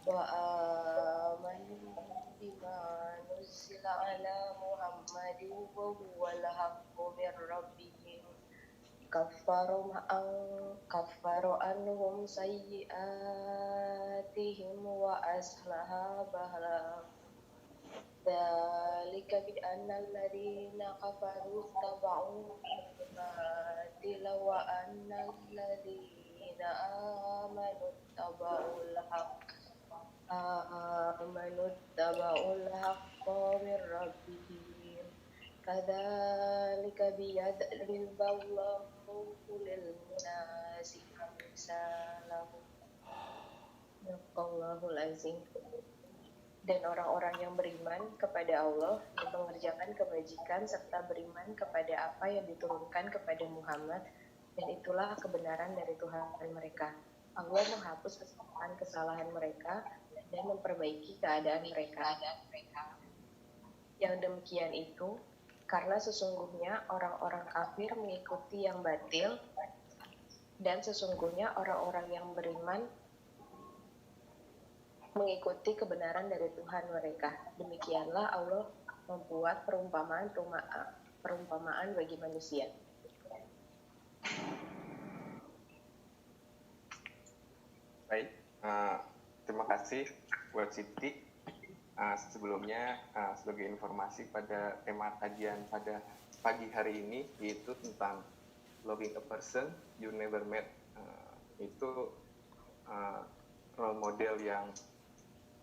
وآمنوا بما نزل على محمد وهو الحق من ربهم كفر عنهم سيئاتهم وأصلح بالهم ذلك بأن الذين كفروا اتبعوا الباطل وأن الذين آمنوا اتبعوا الحق من ربهم كذلك بيضرب الله للناس أمثالهم Sadaqallahul azim. Dan orang-orang yang beriman kepada Allah dan mengerjakan kebajikan serta beriman kepada apa yang diturunkan kepada Muhammad, dan itulah kebenaran dari Tuhan mereka. Allah menghapus kesalahan mereka dan memperbaiki keadaan mereka. Yang demikian itu karena sesungguhnya orang-orang kafir mengikuti yang batil, dan sesungguhnya orang-orang yang beriman mengikuti kebenaran dari Tuhan mereka. Demikianlah Allah membuat perumpamaan bagi manusia. Baik, terima kasih buat Siti. Sebelumnya sebagai informasi pada tema kajian pada pagi hari ini, yaitu tentang loving a person you never met. Itu role model yang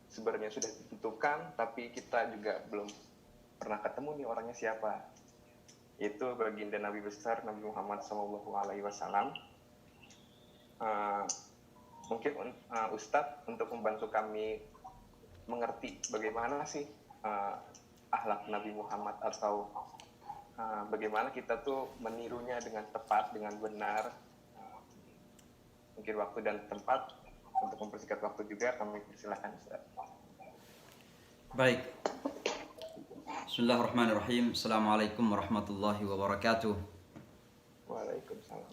sebenarnya sudah ditentukan, tapi kita juga belum pernah ketemu nih orangnya siapa. Itu baginda Nabi besar Nabi Muhammad SAW. Mungkin Ustadz untuk membantu kami mengerti bagaimana sih akhlak Nabi Muhammad, atau bagaimana kita tuh menirunya dengan tepat, dengan benar. Mungkin waktu dan tempat untuk mempersingkat waktu juga kami persilakan Ustaz. Baik. Bismillahirrahmanirrahim. Assalamualaikum warahmatullahi wabarakatuh. Waalaikumsalam.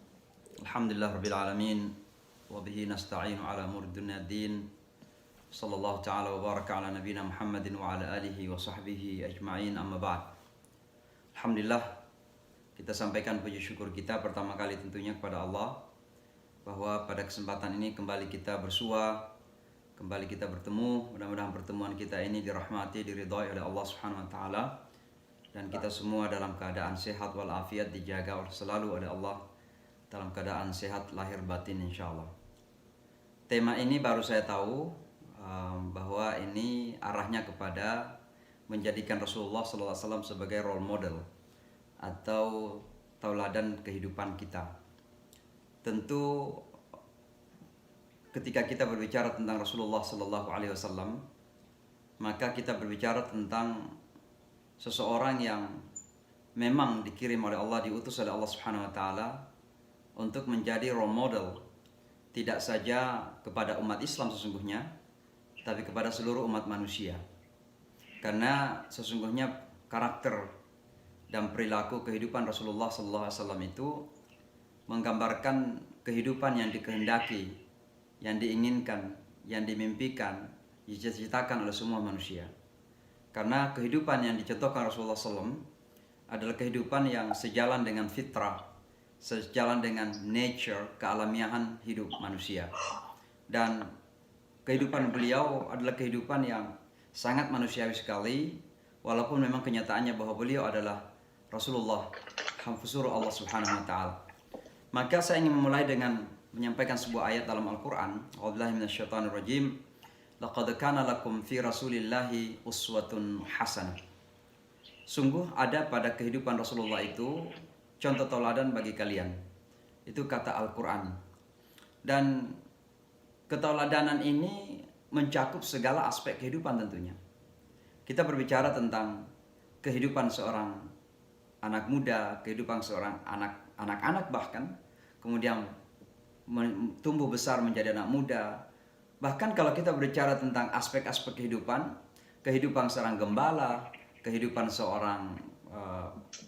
Alhamdulillahirabbil alamin wa bihi nasta'inu ala umuri dunya din. Sallallahu ta'ala wa baraka ala nabiyyina Muhammadin wa ala alihi wa sahbihi ajma'in, amma ba'd. Alhamdulillah, kita sampaikan puji syukur kita pertama kali tentunya kepada Allah bahwa pada kesempatan ini kembali kita bersua, kembali kita bertemu. Mudah-mudahan pertemuan kita ini dirahmati, diridhai oleh Allah Subhanahu wa taala, dan kita semua dalam keadaan sehat walafiat, dijaga selalu oleh Allah dalam keadaan sehat lahir batin insyaallah. Tema ini baru saya tahu bahwa ini arahnya kepada menjadikan Rasulullah SAW sebagai role model atau tauladan kehidupan kita. Tentu ketika kita berbicara tentang Rasulullah SAW, maka kita berbicara tentang seseorang yang memang dikirim oleh Allah, diutus oleh Allah Subhanahu wa taala untuk menjadi role model, tidak saja kepada umat Islam sesungguhnya, tapi kepada seluruh umat manusia. Karena sesungguhnya karakter dan perilaku kehidupan Rasulullah SAW itu menggambarkan kehidupan yang dikehendaki, yang diinginkan, yang dimimpikan, dicita-citakan oleh semua manusia. Karena kehidupan yang dicontohkan Rasulullah SAW adalah kehidupan yang sejalan dengan fitrah, sejalan dengan nature, kealamiahan hidup manusia. Dan kehidupan beliau adalah kehidupan yang sangat manusiawi sekali, walaupun memang kenyataannya bahwa beliau adalah Rasulullah, hafizur Allah Subhanahu wa taala. Maka saya ingin memulai dengan menyampaikan sebuah ayat dalam Al-Qur'an. A'udzubillahi minasyaitonirrajim. Laqad kana lakum fi Rasulillahi uswatun hasanah. Sungguh ada pada kehidupan Rasulullah itu contoh tauladan bagi kalian. Itu kata Al-Qur'an. Dan ketauladanan ini mencakup segala aspek kehidupan tentunya. Kita berbicara tentang kehidupan seorang anak muda, kehidupan seorang anak-anak bahkan, kemudian tumbuh besar menjadi anak muda. Bahkan kalau kita berbicara tentang aspek-aspek kehidupan seorang gembala, kehidupan seorang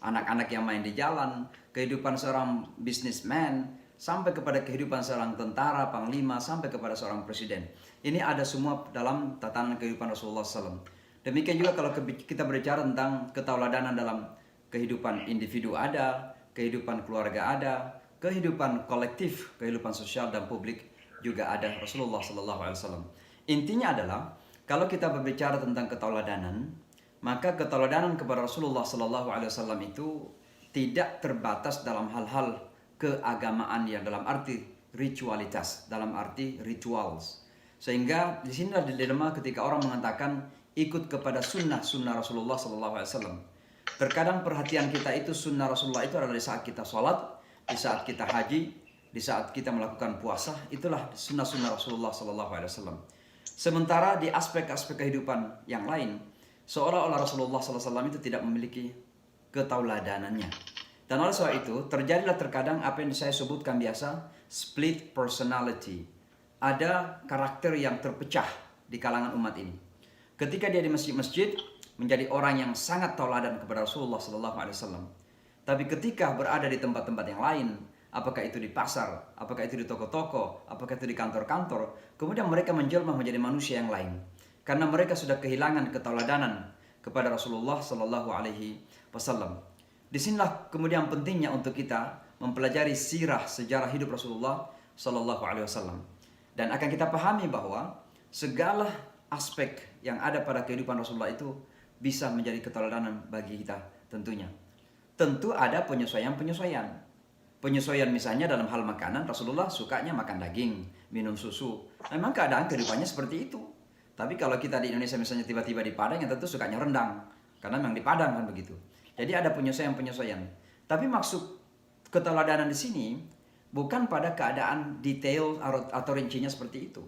anak-anak yang main di jalan, kehidupan seorang businessman, sampai kepada kehidupan seorang tentara, panglima, sampai kepada seorang presiden. Ini ada semua dalam tatanan kehidupan Rasulullah SAW. Demikian juga kalau kita berbicara tentang ketauladanan dalam kehidupan individu ada, kehidupan keluarga ada, kehidupan kolektif, kehidupan sosial dan publik juga ada Rasulullah SAW. Intinya adalah kalau kita berbicara tentang ketauladanan, maka ketauladanan kepada Rasulullah SAW itu tidak terbatas dalam hal-hal keagamaan yang dalam arti ritualitas, dalam arti rituals. Sehingga di sini ada dilema ketika orang mengatakan ikut kepada sunnah Rasulullah SAW. Terkadang perhatian kita itu sunnah Rasulullah itu adalah di saat kita sholat, di saat kita haji, di saat kita melakukan puasa, itulah sunnah Rasulullah SAW. Sementara di aspek-aspek kehidupan yang lain, seolah-olah Rasulullah SAW itu tidak memiliki ketauladanannya. Dan oleh sebab itu, terjadilah terkadang apa yang saya sebutkan biasa, split personality. Ada karakter yang terpecah di kalangan umat ini. Ketika dia di masjid-masjid, menjadi orang yang sangat tauladan kepada Rasulullah SAW. Tapi ketika berada di tempat-tempat yang lain, apakah itu di pasar, apakah itu di toko-toko, apakah itu di kantor-kantor, kemudian mereka menjelma menjadi manusia yang lain. Karena mereka sudah kehilangan ketauladanan kepada Rasulullah SAW. Disinilah kemudian pentingnya untuk kita mempelajari sirah sejarah hidup Rasulullah SAW. Dan akan kita pahami bahwa segala aspek yang ada pada kehidupan Rasulullah itu bisa menjadi ketauladanan bagi kita tentunya. Tentu ada penyesuaian-penyesuaian. Penyesuaian misalnya dalam hal makanan, Rasulullah sukanya makan daging, minum susu. Memang keadaan kehidupannya seperti itu. Tapi kalau kita di Indonesia misalnya tiba-tiba di Padang, yang tentu sukanya rendang. Karena memang di Padang kan begitu. Jadi ada penyesuaian-penyesuaian. Tapi maksud ketauladanan di sini bukan pada keadaan detail atau rincinya seperti itu.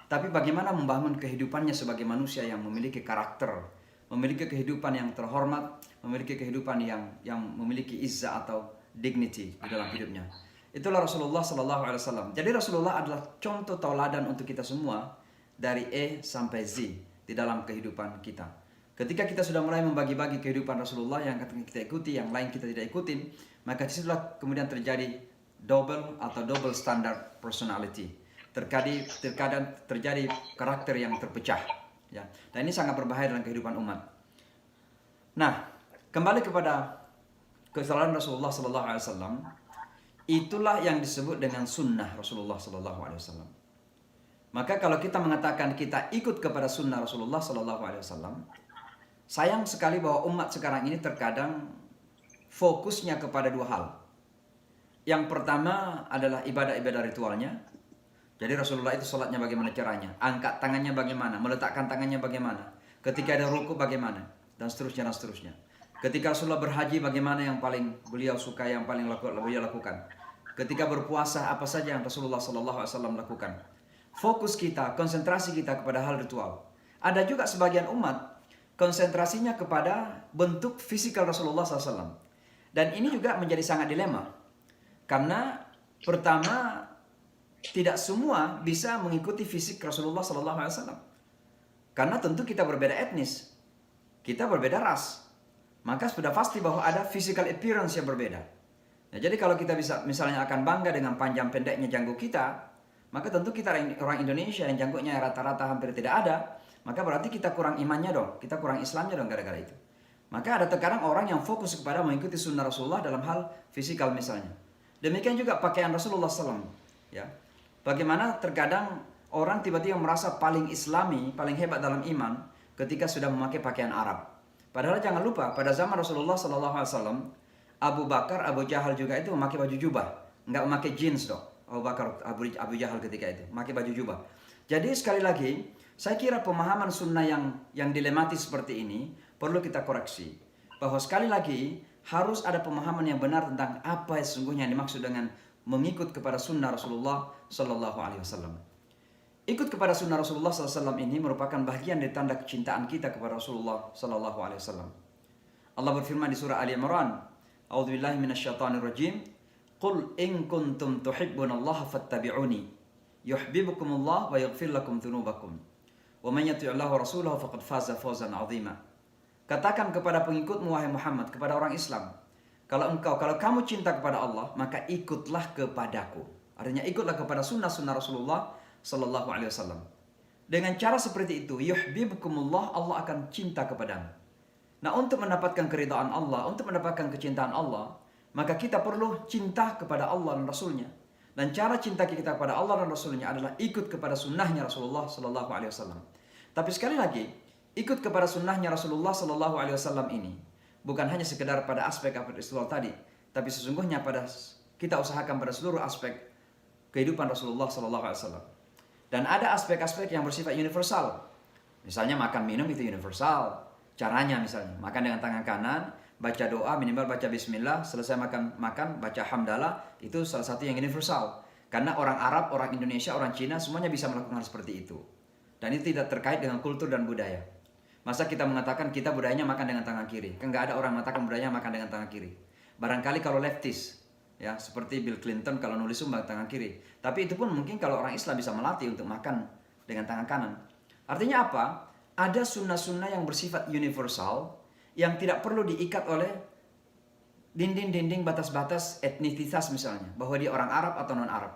Tapi bagaimana membangun kehidupannya sebagai manusia yang memiliki karakter, memiliki kehidupan yang terhormat, memiliki kehidupan yang memiliki izzah atau dignity di dalam hidupnya. Itulah Rasulullah SAW. Jadi Rasulullah adalah contoh tauladan untuk kita semua dari E sampai Z di dalam kehidupan kita. Ketika kita sudah mulai membagi-bagi kehidupan Rasulullah, yang kita ikuti, yang lain kita tidak ikutin, maka disitulah kemudian terjadi double standard personality. Terkadang terjadi karakter yang terpecah. Ya. Dan ini sangat berbahaya dalam kehidupan umat. Nah, kembali kepada kesalahan Rasulullah SAW, itulah yang disebut dengan sunnah Rasulullah SAW. Maka kalau kita mengatakan kita ikut kepada sunnah Rasulullah SAW, sayang sekali bahwa umat sekarang ini terkadang fokusnya kepada dua hal. Yang pertama adalah ibadah-ibadah ritualnya. Jadi Rasulullah itu sholatnya bagaimana caranya, angkat tangannya bagaimana, meletakkan tangannya bagaimana, ketika ada ruku bagaimana, dan seterusnya dan seterusnya. Ketika Rasulullah berhaji bagaimana yang paling beliau suka, yang paling beliau lakukan. Ketika berpuasa apa saja yang Rasulullah SAW lakukan. Fokus kita, konsentrasi kita kepada hal ritual. Ada juga sebagian umat konsentrasinya kepada bentuk fisikal Rasulullah SAW. Dan ini juga menjadi sangat dilema. Karena pertama, tidak semua bisa mengikuti fisik Rasulullah SAW. Karena tentu kita berbeda etnis. Kita berbeda ras. Maka sudah pasti bahwa ada physical appearance yang berbeda. Nah, jadi kalau kita bisa misalnya akan bangga dengan panjang pendeknya janggut kita, maka tentu kita orang Indonesia yang janggutnya rata-rata hampir tidak ada, maka berarti kita kurang imannya dong, kita kurang Islamnya dong gara-gara itu. Maka ada terkadang orang yang fokus kepada mengikuti sunnah Rasulullah dalam hal fisikal misalnya. Demikian juga pakaian Rasulullah SAW. Ya. Bagaimana terkadang orang tiba-tiba merasa paling Islami, paling hebat dalam iman ketika sudah memakai pakaian Arab. Padahal jangan lupa pada zaman Rasulullah SAW, Abu Bakar, Abu Jahal juga itu memakai baju jubah, nggak memakai jeans dong. Abu Jahal ketika itu memakai baju jubah. Jadi sekali lagi, saya kira pemahaman sunnah yang dilematis seperti ini perlu kita koreksi. Bahwa sekali lagi harus ada pemahaman yang benar tentang apa yang sesungguhnya yang dimaksud dengan mengikut kepada sunnah Rasulullah Sallallahu Alaihi Wasallam. Ikut kepada sunnah Rasulullah SAW ini merupakan bagian dari tanda kecintaan kita kepada Rasulullah Sallallahu Alaihi Wasallam. Allah berfirman di surah Ali Imran, "A'udzubillahi minasyaitonirrajim. Qul in kuntum tuhibbunallaha fattabi'uni yuhibbukumullah wa yaghfir lakum dzunubakum. Wa man yuti'illahu wa rasulahu faqad faza fawzan 'azima." Katakan kepada pengikutmu wahai Muhammad, kepada orang Islam, kalau kamu cinta kepada Allah, maka ikutlah kepadaku. Artinya ikutlah kepada sunnah-sunnah Rasulullah sallallahu alaihi wasallam. Dengan cara seperti itu, yuhibbukumullah, Allah akan cinta kepadamu. Nah, untuk mendapatkan keridhaan Allah, untuk mendapatkan kecintaan Allah, maka kita perlu cinta kepada Allah dan Rasulnya. Dan cara cinta kita kepada Allah dan Rasulnya adalah ikut kepada sunnahnya Rasulullah sallallahu alaihi wasallam. Tapi sekali lagi, ikut kepada sunnahnya Rasulullah sallallahu alaihi wasallam ini bukan hanya sekedar pada aspek istilah tadi, tapi sesungguhnya kita usahakan pada seluruh aspek kehidupan Rasulullah sallallahu alaihi wasallam. Dan ada aspek-aspek yang bersifat universal. Misalnya makan minum itu universal. Caranya misalnya makan dengan tangan kanan, baca doa, minimal baca bismillah, selesai makan baca hamdalah, itu salah satu yang universal. Karena orang Arab, orang Indonesia, orang Cina semuanya bisa melakukan hal seperti itu. Dan itu tidak terkait dengan kultur dan budaya. Masa kita mengatakan kita budayanya makan dengan tangan kiri? Kan nggak ada orang mengatakan budayanya makan dengan tangan kiri. Barangkali kalau leftis, ya seperti Bill Clinton kalau nulis sumbang tangan kiri. Tapi itu pun mungkin kalau orang Islam bisa melatih untuk makan dengan tangan kanan. Artinya apa? Ada sunnah-sunnah yang bersifat universal yang tidak perlu diikat oleh dinding-dinding batas-batas etnisitas misalnya. Bahwa dia orang Arab atau non-Arab.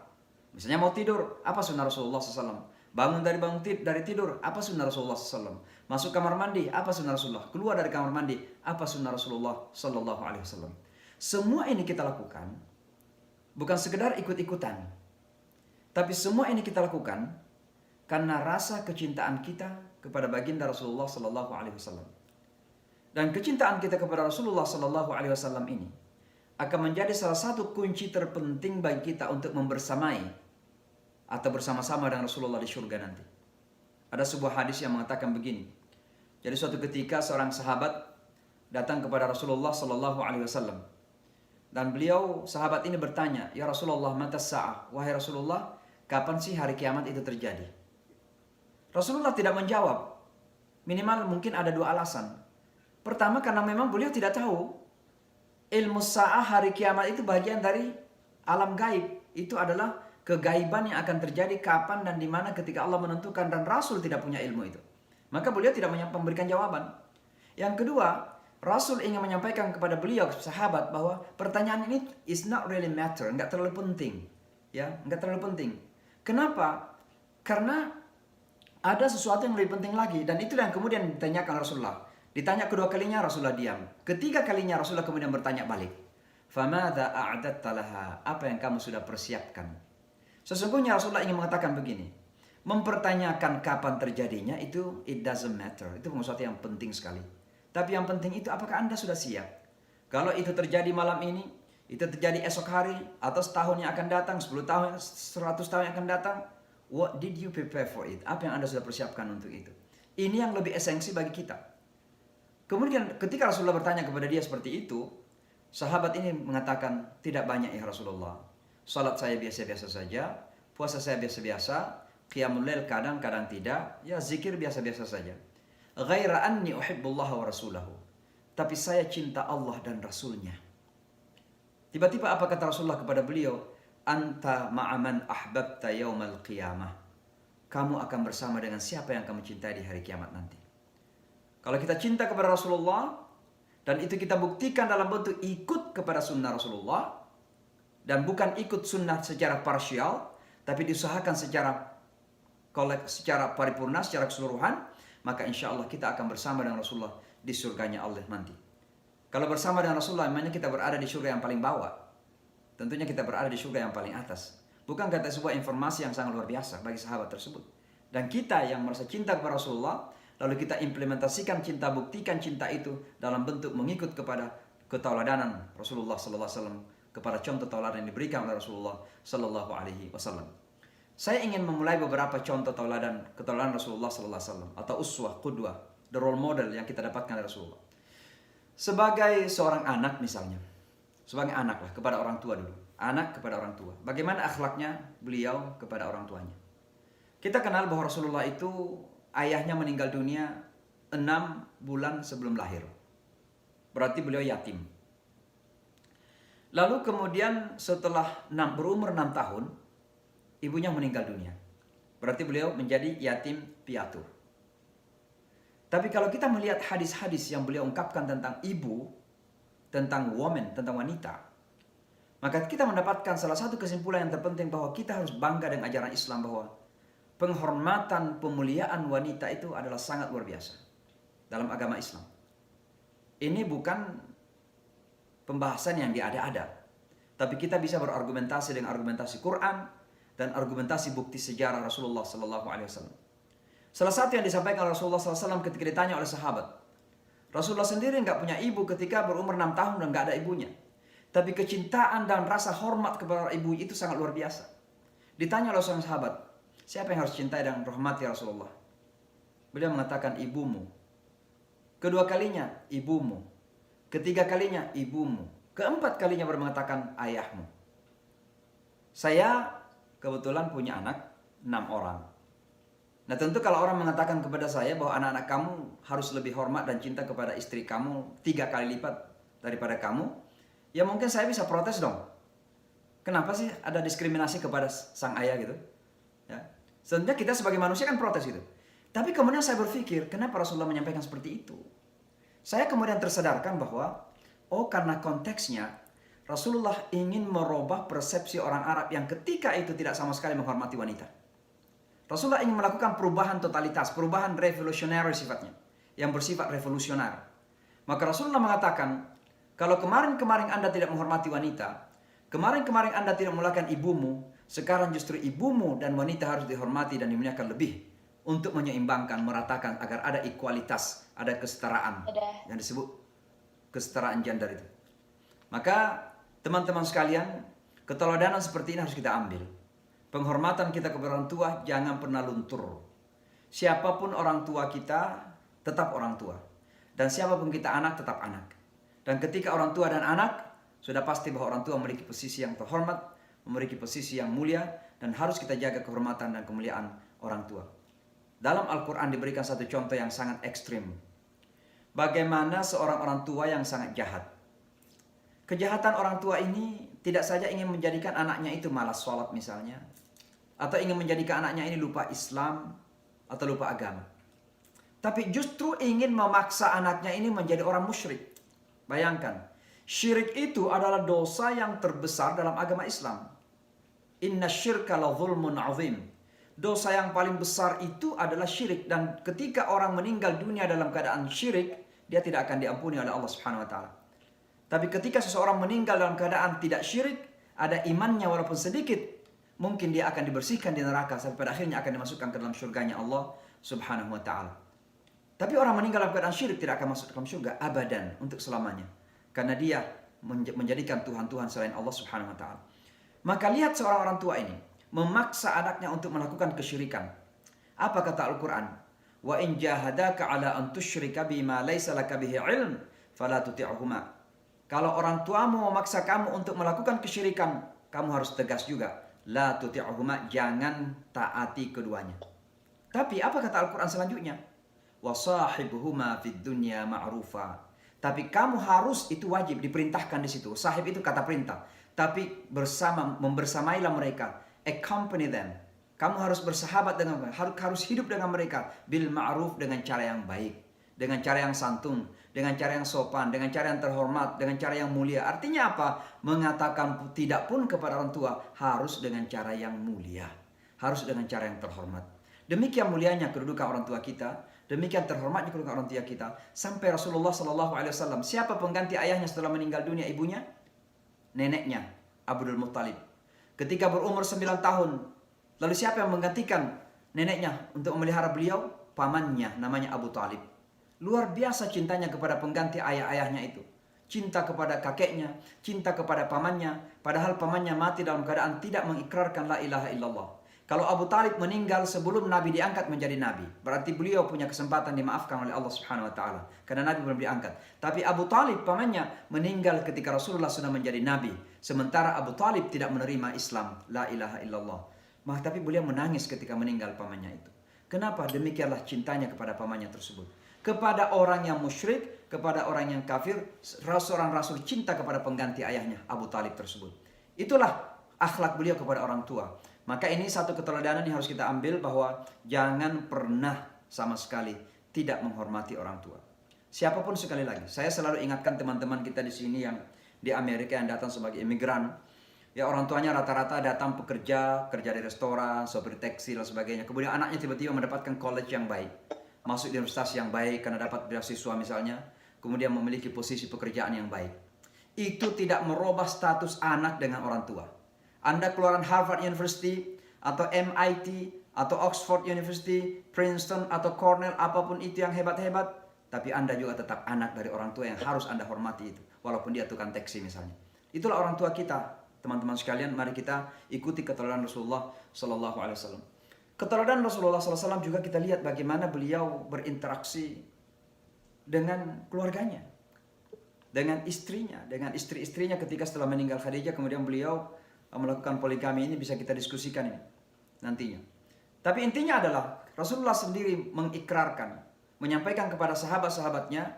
Misalnya mau tidur, apa sunnah Rasulullah SAW? Bangun dari tidur, apa sunnah Rasulullah SAW? Masuk kamar mandi, apa sunnah Rasulullah? Keluar dari kamar mandi, apa sunnah Rasulullah SAW? Semua ini kita lakukan bukan sekedar ikut-ikutan, tapi semua ini kita lakukan karena rasa kecintaan kita kepada baginda Rasulullah SAW. Dan kecintaan kita kepada Rasulullah SAW ini akan menjadi salah satu kunci terpenting bagi kita untuk membersamai atau bersama-sama dengan Rasulullah di surga nanti. Ada sebuah hadis yang mengatakan begini. Jadi suatu ketika seorang sahabat datang kepada Rasulullah SAW. Dan sahabat ini bertanya, "Ya Rasulullah, mata sa'ah?" Wahai Rasulullah, kapan sih hari kiamat itu terjadi? Rasulullah tidak menjawab. Minimal mungkin ada dua alasan. Pertama, karena memang beliau tidak tahu. Ilmu sa'ah hari kiamat itu bagian dari alam gaib. Itu adalah kegaiban yang akan terjadi kapan dan di mana ketika Allah menentukan, dan Rasul tidak punya ilmu itu. Maka beliau tidak memberikan jawaban. Yang kedua, Rasul ingin menyampaikan kepada beliau sahabat bahwa pertanyaan ini is not really matter, enggak terlalu penting. Ya, enggak terlalu penting. Kenapa? Karena ada sesuatu yang lebih penting lagi, dan itulah yang kemudian ditanyakan Rasulullah. Ditanya kedua kalinya Rasulullah diam. Ketiga kalinya Rasulullah kemudian bertanya balik. "Famadza a'dadta laha?" Apa yang kamu sudah persiapkan? Sesungguhnya Rasulullah ingin mengatakan begini. Mempertanyakan kapan terjadinya itu it doesn't matter. Itu sesuatu yang penting sekali. Tapi yang penting itu apakah Anda sudah siap? Kalau itu terjadi malam ini, itu terjadi esok hari, atau setahun yang akan datang, 10 tahun, 100 tahun yang akan datang, what did you prepare for it? Apa yang Anda sudah persiapkan untuk itu? Ini yang lebih esensi bagi kita. Kemudian ketika Rasulullah bertanya kepada dia seperti itu, sahabat ini mengatakan, tidak banyak ya Rasulullah. Salat saya biasa-biasa saja, puasa saya biasa-biasa, qiyamul lail kadang-kadang tidak, ya zikir biasa-biasa saja. Ghaira anni uhibbullah wa rasulahu. Tapi saya cinta Allah dan Rasulnya. Tiba-tiba apa kata Rasulullah kepada beliau? Anta ma'aman ahbabta yaumal qiyamah. Kamu akan bersama dengan siapa yang kamu cintai di hari kiamat nanti. Kalau kita cinta kepada Rasulullah, dan itu kita buktikan dalam bentuk ikut kepada sunnah Rasulullah, dan bukan ikut sunnah secara parsial, tapi diusahakan secara paripurna, secara keseluruhan, maka insya Allah kita akan bersama dengan Rasulullah di surganya Allah nanti. Kalau bersama dengan Rasulullah, namanya kita berada di surga yang paling bawah. Tentunya kita berada di surga yang paling atas. Bukan kata sebuah informasi yang sangat luar biasa bagi sahabat tersebut. Dan kita yang merasa cinta kepada Rasulullah, lalu kita implementasikan cinta, buktikan cinta itu dalam bentuk mengikut kepada ketauladanan Rasulullah SAW, kepada contoh tauladan yang diberikan oleh Rasulullah SAW. Saya ingin memulai beberapa contoh ketauladan Rasulullah SAW atau uswah, qudwah, the role model yang kita dapatkan dari Rasulullah. Sebagai seorang anak misalnya, sebagai anak lah kepada orang tua dulu, anak kepada orang tua. Bagaimana akhlaknya beliau kepada orang tuanya? Kita kenal bahwa Rasulullah itu ayahnya meninggal dunia 6 bulan sebelum lahir. Berarti beliau yatim. Lalu kemudian setelah berumur 6 tahun, ibunya meninggal dunia. Berarti beliau menjadi yatim piatu. Tapi kalau kita melihat hadis-hadis yang beliau ungkapkan tentang ibu, tentang woman, tentang wanita, Maka kita mendapatkan salah satu kesimpulan yang terpenting bahwa kita harus bangga dengan ajaran Islam bahwa penghormatan, pemuliaan wanita itu adalah sangat luar biasa dalam agama Islam. Ini bukan pembahasan yang diada-ada, tapi kita bisa berargumentasi dengan argumentasi Quran dan argumentasi bukti sejarah Rasulullah Sallallahu Alaihi Wasallam. Salah satu yang disampaikan oleh Rasulullah SAW ketika ditanya oleh sahabat, Rasulullah sendiri nggak punya ibu ketika berumur 6 tahun dan nggak ada ibunya. Tapi kecintaan dan rasa hormat kepada ibu itu sangat luar biasa. Ditanya oleh seorang sahabat, siapa yang harus cintai dan rahmati Rasulullah? Beliau mengatakan ibumu. Kedua kalinya ibumu. Ketiga kalinya ibumu. Keempat kalinya baru mengatakan ayahmu. Saya kebetulan punya anak 6 orang. Nah tentu kalau orang mengatakan kepada saya bahwa anak-anak kamu harus lebih hormat dan cinta kepada istri kamu 3 kali lipat daripada kamu, ya mungkin saya bisa protes dong. Kenapa sih ada diskriminasi kepada sang ayah gitu? Ya. Sebenarnya kita sebagai manusia kan protes gitu. Tapi kemudian saya berpikir, kenapa Rasulullah menyampaikan seperti itu? Saya kemudian tersadarkan bahwa, oh karena konteksnya, Rasulullah ingin merubah persepsi orang Arab yang ketika itu tidak sama sekali menghormati wanita. Rasulullah ingin melakukan perubahan totalitas, perubahan revolusioner sifatnya, yang bersifat revolusioner. Maka Rasulullah mengatakan, kalau kemarin-kemarin Anda tidak menghormati wanita, kemarin-kemarin Anda tidak memuliakan ibumu, sekarang justru ibumu dan wanita harus dihormati dan dimuliakan lebih. Untuk menyeimbangkan, meratakan agar ada ekualitas, ada kesetaraan. Yang disebut kesetaraan gender itu. Maka teman-teman sekalian, keteladanan seperti ini harus kita ambil. Penghormatan kita kepada orang tua jangan pernah luntur. Siapapun orang tua kita, tetap orang tua. Dan siapapun kita anak, tetap anak. Dan ketika orang tua dan anak, sudah pasti bahwa orang tua memiliki posisi yang terhormat, memiliki posisi yang mulia, dan harus kita jaga kehormatan dan kemuliaan orang tua. Dalam Al-Quran diberikan satu contoh yang sangat ekstrim. Bagaimana seorang orang tua yang sangat jahat. Kejahatan orang tua ini tidak saja ingin menjadikan anaknya itu malas sholat misalnya, atau ingin menjadikan anaknya ini lupa Islam, atau lupa agama. Tapi justru ingin memaksa anaknya ini menjadi orang musyrik. Bayangkan, syirik itu adalah dosa yang terbesar dalam agama Islam. Inna syirka la zulmun azim. Dosa yang paling besar itu adalah syirik. Dan ketika orang meninggal dunia dalam keadaan syirik, dia tidak akan diampuni oleh Allah Subhanahu wa Ta'ala. Tapi ketika seseorang meninggal dalam keadaan tidak syirik, ada imannya walaupun sedikit, mungkin dia akan dibersihkan di neraka sampai pada akhirnya akan dimasukkan ke dalam surganya Allah Subhanahu wa Ta'ala. Tapi orang meninggal dalam keadaan syirik tidak akan masuk ke dalam surga abadan, untuk selamanya. Karena dia menjadikan Tuhan-Tuhan selain Allah Subhanahu wa Ta'ala. Maka lihat seorang orang tua ini memaksa anaknya untuk melakukan kesyirikan. Apa kata Al-Quran? Wa in jahadaka ala an tusyrika bima laysa laka bihi ilm fala tuti'huma. Kalau orang tuamu memaksa kamu untuk melakukan kesyirikan, kamu harus tegas juga. La tuti'huma, jangan taati keduanya. Tapi apa kata Al-Quran selanjutnya? Wa sahibuhuma fid dunya ma'rufa. Tapi kamu harus, itu wajib diperintahkan di situ. Sahib itu kata perintah. Tapi membersamailah mereka. Accompany them. Kamu harus bersahabat dengan mereka. Harus hidup dengan mereka. Bil ma'ruf, dengan cara yang baik. Dengan cara yang santun. Dengan cara yang sopan. Dengan cara yang terhormat. Dengan cara yang mulia. Artinya apa? Mengatakan tidak pun kepada orang tua. Harus dengan cara yang mulia. Harus dengan cara yang terhormat. Demikian mulianya kedudukan orang tua kita. Demikian terhormatnya kedudukan orang tua kita. Sampai Rasulullah SAW. Siapa pengganti ayahnya setelah meninggal dunia ibunya? Neneknya, Abdul Muttalib. Ketika berumur 9 tahun. Lalu siapa yang menggantikan neneknya untuk memelihara beliau? Pamannya, namanya Abu Talib. Luar biasa cintanya kepada pengganti ayah-ayahnya itu. Cinta kepada kakeknya, cinta kepada pamannya. Padahal pamannya mati dalam keadaan tidak mengikrarkan la ilaha illallah. Kalau Abu Talib meninggal sebelum Nabi diangkat menjadi Nabi, berarti beliau punya kesempatan dimaafkan oleh Allah Subhanahu wa Ta'ala. Karena Nabi belum diangkat. Tapi Abu Talib, pamannya, meninggal ketika Rasulullah sudah menjadi Nabi. Sementara Abu Talib tidak menerima Islam. La ilaha illallah. Tapi beliau menangis ketika meninggal pamannya itu. Kenapa? Demikianlah cintanya kepada pamannya tersebut. Kepada orang yang musyrik, kepada orang yang kafir, seorang Rasul cinta kepada pengganti ayahnya, Abu Talib tersebut. Itulah akhlak beliau kepada orang tua. Maka ini satu keteladanan yang harus kita ambil, bahwa jangan pernah sama sekali tidak menghormati orang tua. Siapapun, sekali lagi, saya selalu ingatkan teman-teman kita di sini yang di Amerika yang datang sebagai imigran. Ya orang tuanya rata-rata datang pekerja, kerja di restoran, sopir taksi dan sebagainya. Kemudian anaknya tiba-tiba mendapatkan college yang baik, masuk di universitas yang baik karena dapat beasiswa misalnya, kemudian memiliki posisi pekerjaan yang baik. Itu tidak merubah status anak dengan orang tua. Anda keluaran Harvard University atau MIT atau Oxford University, Princeton atau Cornell, apapun itu yang hebat-hebat, tapi Anda juga tetap anak dari orang tua yang harus Anda hormati itu, walaupun dia tukang taksi misalnya. Itulah orang tua kita. Teman-teman sekalian, mari kita ikuti keteladanan Rasulullah Sallallahu Alaihi Wasallam. Keteladanan Rasulullah Sallallahu Alaihi Wasallam juga kita lihat bagaimana beliau berinteraksi dengan keluarganya, dengan istrinya, dengan istri-istrinya ketika setelah meninggal Khadijah, kemudian beliau melakukan poligami. Ini bisa kita diskusikan ini nantinya. Tapi intinya adalah Rasulullah sendiri mengikrarkan, menyampaikan kepada sahabat-sahabatnya,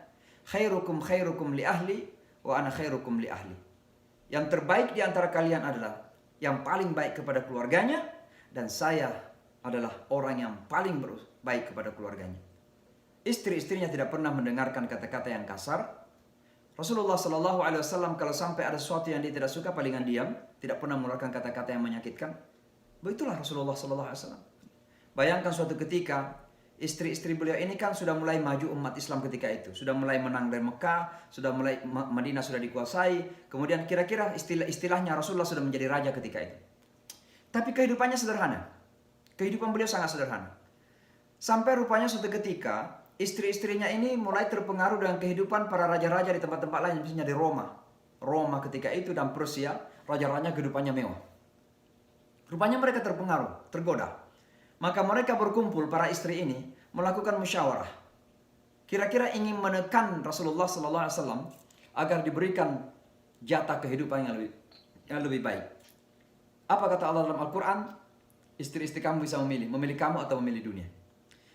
khairukum khairukum li ahli wa ana khairukum li ahli. Yang terbaik di antara kalian adalah yang paling baik kepada keluarganya, dan saya adalah orang yang paling baik kepada keluarganya. Istri-istrinya tidak pernah mendengarkan kata-kata yang kasar. Rasulullah Sallallahu Alaihi Wasallam kalau sampai ada sesuatu yang dia tidak suka, palingan diam, tidak pernah mengeluarkan kata-kata yang menyakitkan. Begitulah Rasulullah Sallallahu Alaihi Wasallam. Bayangkan suatu ketika istri-istri beliau ini kan sudah mulai maju umat Islam ketika itu. Sudah mulai menang dari Mekah, sudah mulai Madinah sudah dikuasai. Kemudian kira-kira istilahnya Rasulullah sudah menjadi raja ketika itu. Tapi kehidupannya sederhana. Kehidupan beliau sangat sederhana. Sampai rupanya suatu ketika istri-istrinya ini mulai terpengaruh dengan kehidupan para raja-raja di tempat-tempat lain. Misalnya di Roma. Roma ketika itu dan Persia, raja-raja kehidupannya mewah. Rupanya mereka terpengaruh, tergoda. Maka mereka berkumpul, para istri ini melakukan musyawarah. Kira-kira ingin menekan Rasulullah Sallallahu Alaihi Wasallam agar diberikan jatah kehidupan yang lebih baik. Apa kata Allah dalam Al-Quran? Istri-istri kamu bisa memilih kamu atau memilih dunia.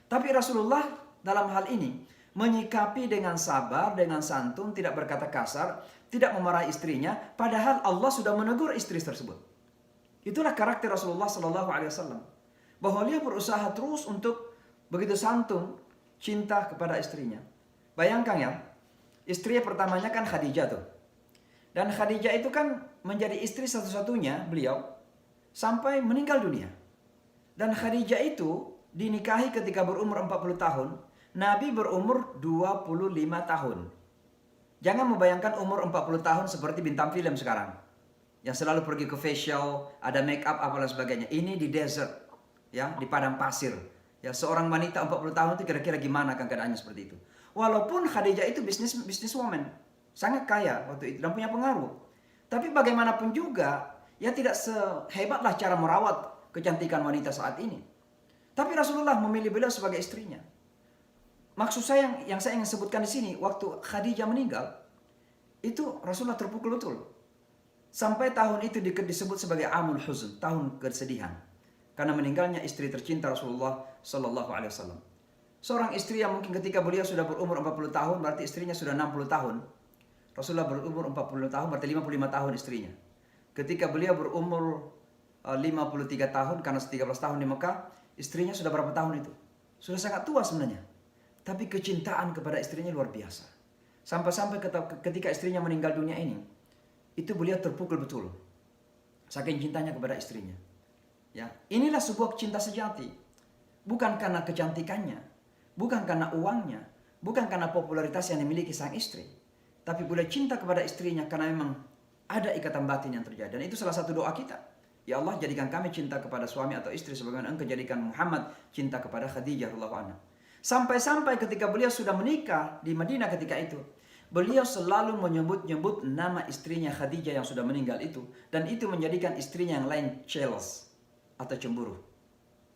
Tapi Rasulullah dalam hal ini menyikapi dengan sabar, dengan santun, tidak berkata kasar, tidak memarahi istrinya, padahal Allah sudah menegur istri tersebut. Itulah karakter Rasulullah Sallallahu Alaihi Wasallam. Bahwa dia berusaha terus untuk begitu santun cinta kepada istrinya. Bayangkan ya, istrinya pertamanya kan Khadijah tuh. Dan Khadijah itu kan menjadi istri satu-satunya beliau sampai meninggal dunia. Dan Khadijah itu dinikahi ketika berumur 40 tahun, Nabi berumur 25 tahun. Jangan membayangkan umur 40 tahun seperti bintang film sekarang. Yang selalu pergi ke facial, ada make up apalah sebagainya. Ini di desert. Ya, di padang pasir. Ya, seorang wanita 40 tahun itu kira-kira gimana kan keadaannya seperti itu. Walaupun Khadijah itu businesswoman, sangat kaya waktu itu dan punya pengaruh. Tapi bagaimanapun juga, ya tidak sehebatlah cara merawat kecantikan wanita saat ini. Tapi Rasulullah memilih beliau sebagai istrinya. Maksud saya yang saya ingin sebutkan di sini, waktu Khadijah meninggal, itu Rasulullah terpukul betul. Sampai tahun itu disebut sebagai Amul Huzn, tahun kesedihan. Karena meninggalnya istri tercinta Rasulullah Sallallahu Alaihi Wasallam. Seorang istri yang mungkin ketika beliau sudah berumur 40 tahun, berarti istrinya sudah 60 tahun. Rasulullah berumur 40 tahun, berarti 55 tahun istrinya. Ketika beliau berumur 53 tahun, karena 13 tahun di Mekah, istrinya sudah berapa tahun itu? Sudah sangat tua sebenarnya. Tapi kecintaan kepada istrinya luar biasa. Sampai-sampai ketika istrinya meninggal dunia ini, itu beliau terpukul betul. Saking cintanya kepada istrinya. Ya, inilah sebuah cinta sejati. Bukan karena kecantikannya, bukan karena uangnya, bukan karena popularitas yang dimiliki sang istri. Tapi beliau cinta kepada istrinya karena memang ada ikatan batin yang terjadi. Dan itu salah satu doa kita. Ya Allah, jadikan kami cinta kepada suami atau istri sebagaimana Engkau jadikan Muhammad cinta kepada Khadijah radhiyallahu anha. Sampai-sampai ketika beliau sudah menikah di Madinah ketika itu, beliau selalu menyebut-nyebut nama istrinya Khadijah yang sudah meninggal itu. Dan itu menjadikan istrinya yang lain jealous atau cemburu.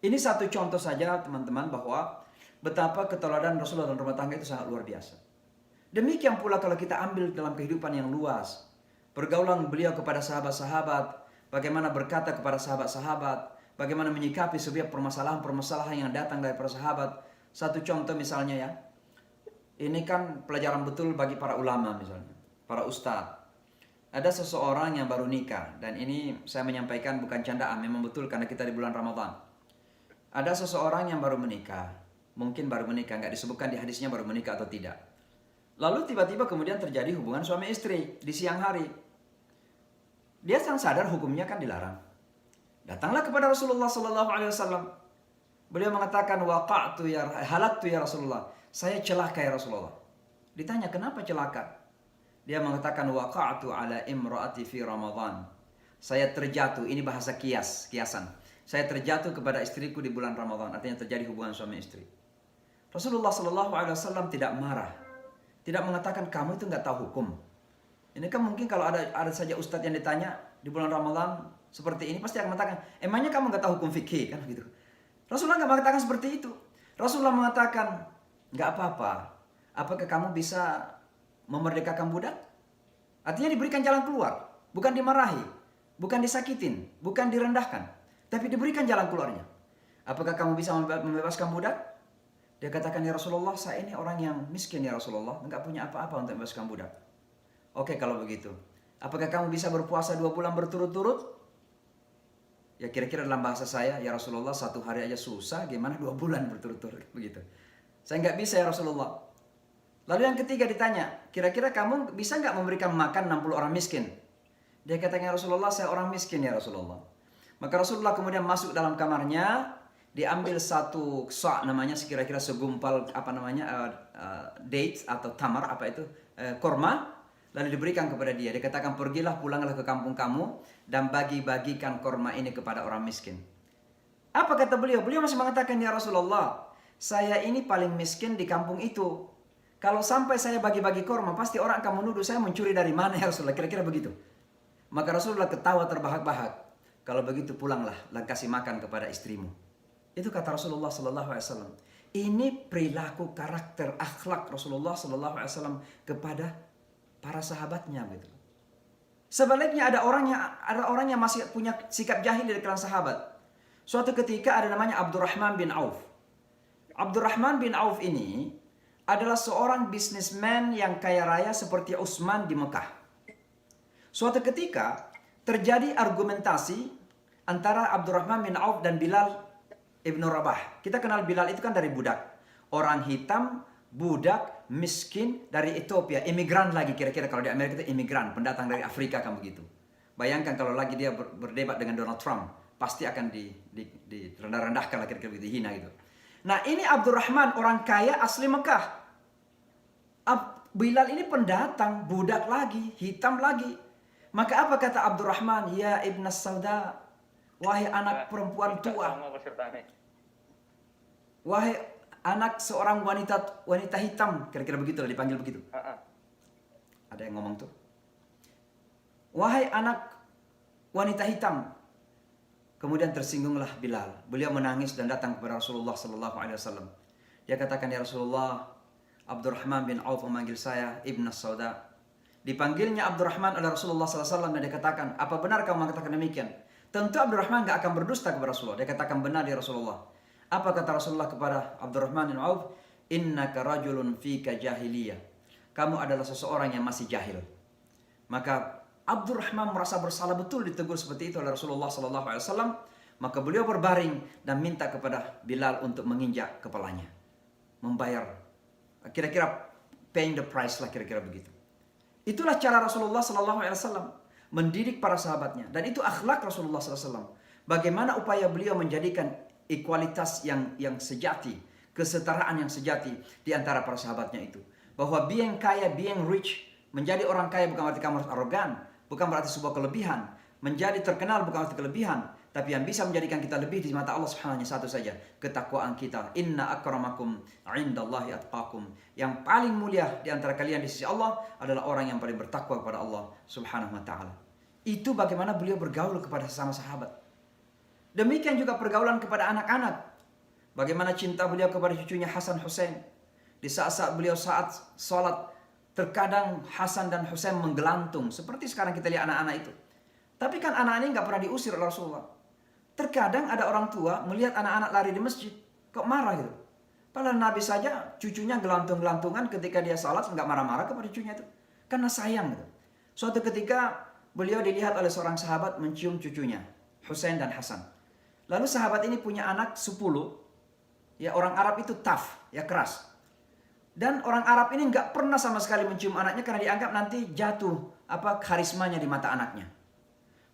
Ini satu contoh saja teman-teman bahwa betapa keteladanan Rasulullah dalam rumah tangga itu sangat luar biasa. Demikian pula kalau kita ambil dalam kehidupan yang luas. Pergaulan beliau kepada sahabat-sahabat, bagaimana berkata kepada sahabat-sahabat, bagaimana menyikapi setiap permasalahan-permasalahan yang datang dari para sahabat. Satu contoh misalnya ya, ini kan pelajaran betul bagi para ulama misalnya, para ustadz. Ada seseorang yang baru nikah, dan ini saya menyampaikan bukan candaan, memang betul karena kita di bulan Ramadan. Ada seseorang yang baru menikah, mungkin baru menikah, nggak disebutkan di hadisnya baru menikah atau tidak. Lalu tiba-tiba kemudian terjadi hubungan suami istri di siang hari. Dia sadar hukumnya kan dilarang. Datanglah kepada Rasulullah sallallahu alaihi wasallam. Beliau mengatakan halaktu ya Rasulullah. Saya celaka ya Rasulullah. Ditanya kenapa celaka? Dia mengatakan waqa'tu ala imraati fi Ramadan. Saya terjatuh, ini bahasa kiasan. Saya terjatuh kepada istriku di bulan Ramadan, artinya terjadi hubungan suami istri. Rasulullah sallallahu alaihi wasallam tidak marah. Tidak mengatakan kamu itu nggak tahu hukum. Ini kan mungkin kalau ada saja ustadz yang ditanya di bulan Ramadan seperti ini pasti akan mengatakan, emangnya kamu nggak tahu hukum fikih kan gitu. Rasulullah nggak mengatakan seperti itu. Rasulullah mengatakan, nggak apa-apa. Apakah kamu bisa memerdekakan budak? Artinya diberikan jalan keluar, bukan dimarahi, bukan disakitin, bukan direndahkan, tapi diberikan jalan keluarnya. Apakah kamu bisa membebaskan budak? Dia katakan, ya Rasulullah, saya ini orang yang miskin ya Rasulullah, nggak punya apa-apa untuk membebaskan budak. Oke, kalau begitu, apakah kamu bisa berpuasa 2 bulan berturut-turut? Ya kira-kira dalam bahasa saya, ya Rasulullah 1 hari aja susah, gimana 2 bulan berturut-turut begitu. Saya nggak bisa ya Rasulullah. Lalu yang ketiga ditanya, kira-kira kamu bisa nggak memberikan makan 60 orang miskin? Dia katakan, ya Rasulullah, saya orang miskin ya Rasulullah. Maka Rasulullah kemudian masuk dalam kamarnya, diambil satu namanya sekira-kira segumpal dates atau tamar korma, lalu diberikan kepada dia. Dia katakan, pergilah pulanglah ke kampung kamu dan bagi-bagikan korma ini kepada orang miskin. Apa kata beliau? Beliau masih mengatakan, ya Rasulullah, saya ini paling miskin di kampung itu. Kalau sampai saya bagi-bagi korma, pasti orang akan menuduh saya mencuri dari mana ya Rasulullah. Kira-kira begitu. Maka Rasulullah ketawa terbahak-bahak. Kalau begitu pulanglah dan kasih makan kepada istrimu. Itu kata Rasulullah sallallahu alaihi wasallam. Ini perilaku karakter akhlak Rasulullah sallallahu alaihi wasallam kepada para sahabatnya gitu. Sebaliknya ada orang yang masih punya sikap jahil di kalangan sahabat. Suatu ketika ada namanya Abdurrahman bin Auf. Abdurrahman bin Auf ini adalah seorang bisnismen yang kaya raya seperti Utsman di Mekah. Suatu ketika terjadi argumentasi antara Abdurrahman bin Auf dan Bilal Ibnu Rabah. Kita kenal Bilal itu kan dari budak. Orang hitam, budak, miskin dari Ethiopia. Imigran lagi kira-kira kalau di Amerika itu imigran. Pendatang dari Afrika kan begitu. Bayangkan kalau lagi dia berdebat dengan Donald Trump. Pasti akan direndah-rendahkan lah kira-kira begitu. Dihina gitu. Nah ini Abdurrahman orang kaya asli Mekah. Bilal ini pendatang, budak lagi, hitam lagi. Maka apa kata Abdurrahman? Ya Ibnas Sauda. Wahai anak perempuan tua. Wahai anak seorang wanita hitam. Kira-kira begitu lah dipanggil begitu. Ada yang ngomong tuh. Wahai anak wanita hitam. Kemudian tersinggunglah Bilal. Beliau menangis dan datang kepada Rasulullah sallallahu alaihi wasallam. Dia katakan, ya Rasulullah, Abdurrahman bin Auf memanggil saya Ibnas Sauda. Dipanggilnya Abdurrahman oleh Rasulullah sallallahu alaihi wasallam dan dia katakan, apa benar kamu mengatakan demikian? Tentu Abdurrahman gak akan berdusta kepada Rasulullah. Dia katakan, benar ya Rasulullah. Apa kata Rasulullah kepada Abdurrahman bin Auf? Innaka rajulun fika jahiliyah. Kamu adalah seseorang yang masih jahil. Maka Abdurrahman merasa bersalah betul ditegur seperti itu oleh Rasulullah sallallahu alaihi wasallam. Maka beliau berbaring dan minta kepada Bilal untuk menginjak kepalanya. Membayar. Kira-kira paying the price lah kira-kira begitu. Itulah cara Rasulullah sallallahu alaihi wasallam mendidik para sahabatnya. Dan itu akhlak Rasulullah SAW. Bagaimana upaya beliau menjadikan ekualitas yang sejati, kesetaraan yang sejati di antara para sahabatnya itu. Bahwa being kaya, being rich, menjadi orang kaya bukan berarti kamu harus arogan, bukan berarti sebuah kelebihan. Menjadi terkenal bukan berarti kelebihan, tapi yang bisa menjadikan kita lebih di mata Allah Subhanahu wa taala satu saja, ketakwaan kita. Inna akramakum 'indallahi atqakum. Yang paling mulia di antara kalian di sisi Allah adalah orang yang paling bertakwa kepada Allah Subhanahu wa taala. Itu bagaimana beliau bergaul kepada sesama sahabat. Demikian juga pergaulan kepada anak-anak. Bagaimana cinta beliau kepada cucunya Hasan Hussein. Di saat-saat beliau saat sholat, terkadang Hasan dan Hussein menggelantung. Seperti sekarang kita lihat anak-anak itu. Tapi kan anak ini nggak pernah diusir oleh Rasulullah. Terkadang ada orang tua melihat anak-anak lari di masjid. Kok marah gitu. Padahal Nabi saja cucunya gelantung-gelantungan ketika dia sholat. Nggak marah-marah kepada cucunya itu. Karena sayang gitu. Suatu ketika beliau dilihat oleh seorang sahabat mencium cucunya, Hussein dan Hasan. Lalu sahabat ini punya anak 10. Ya orang Arab itu tough, ya keras. Dan orang Arab ini nggak pernah sama sekali mencium anaknya karena dianggap nanti jatuh karismanya di mata anaknya.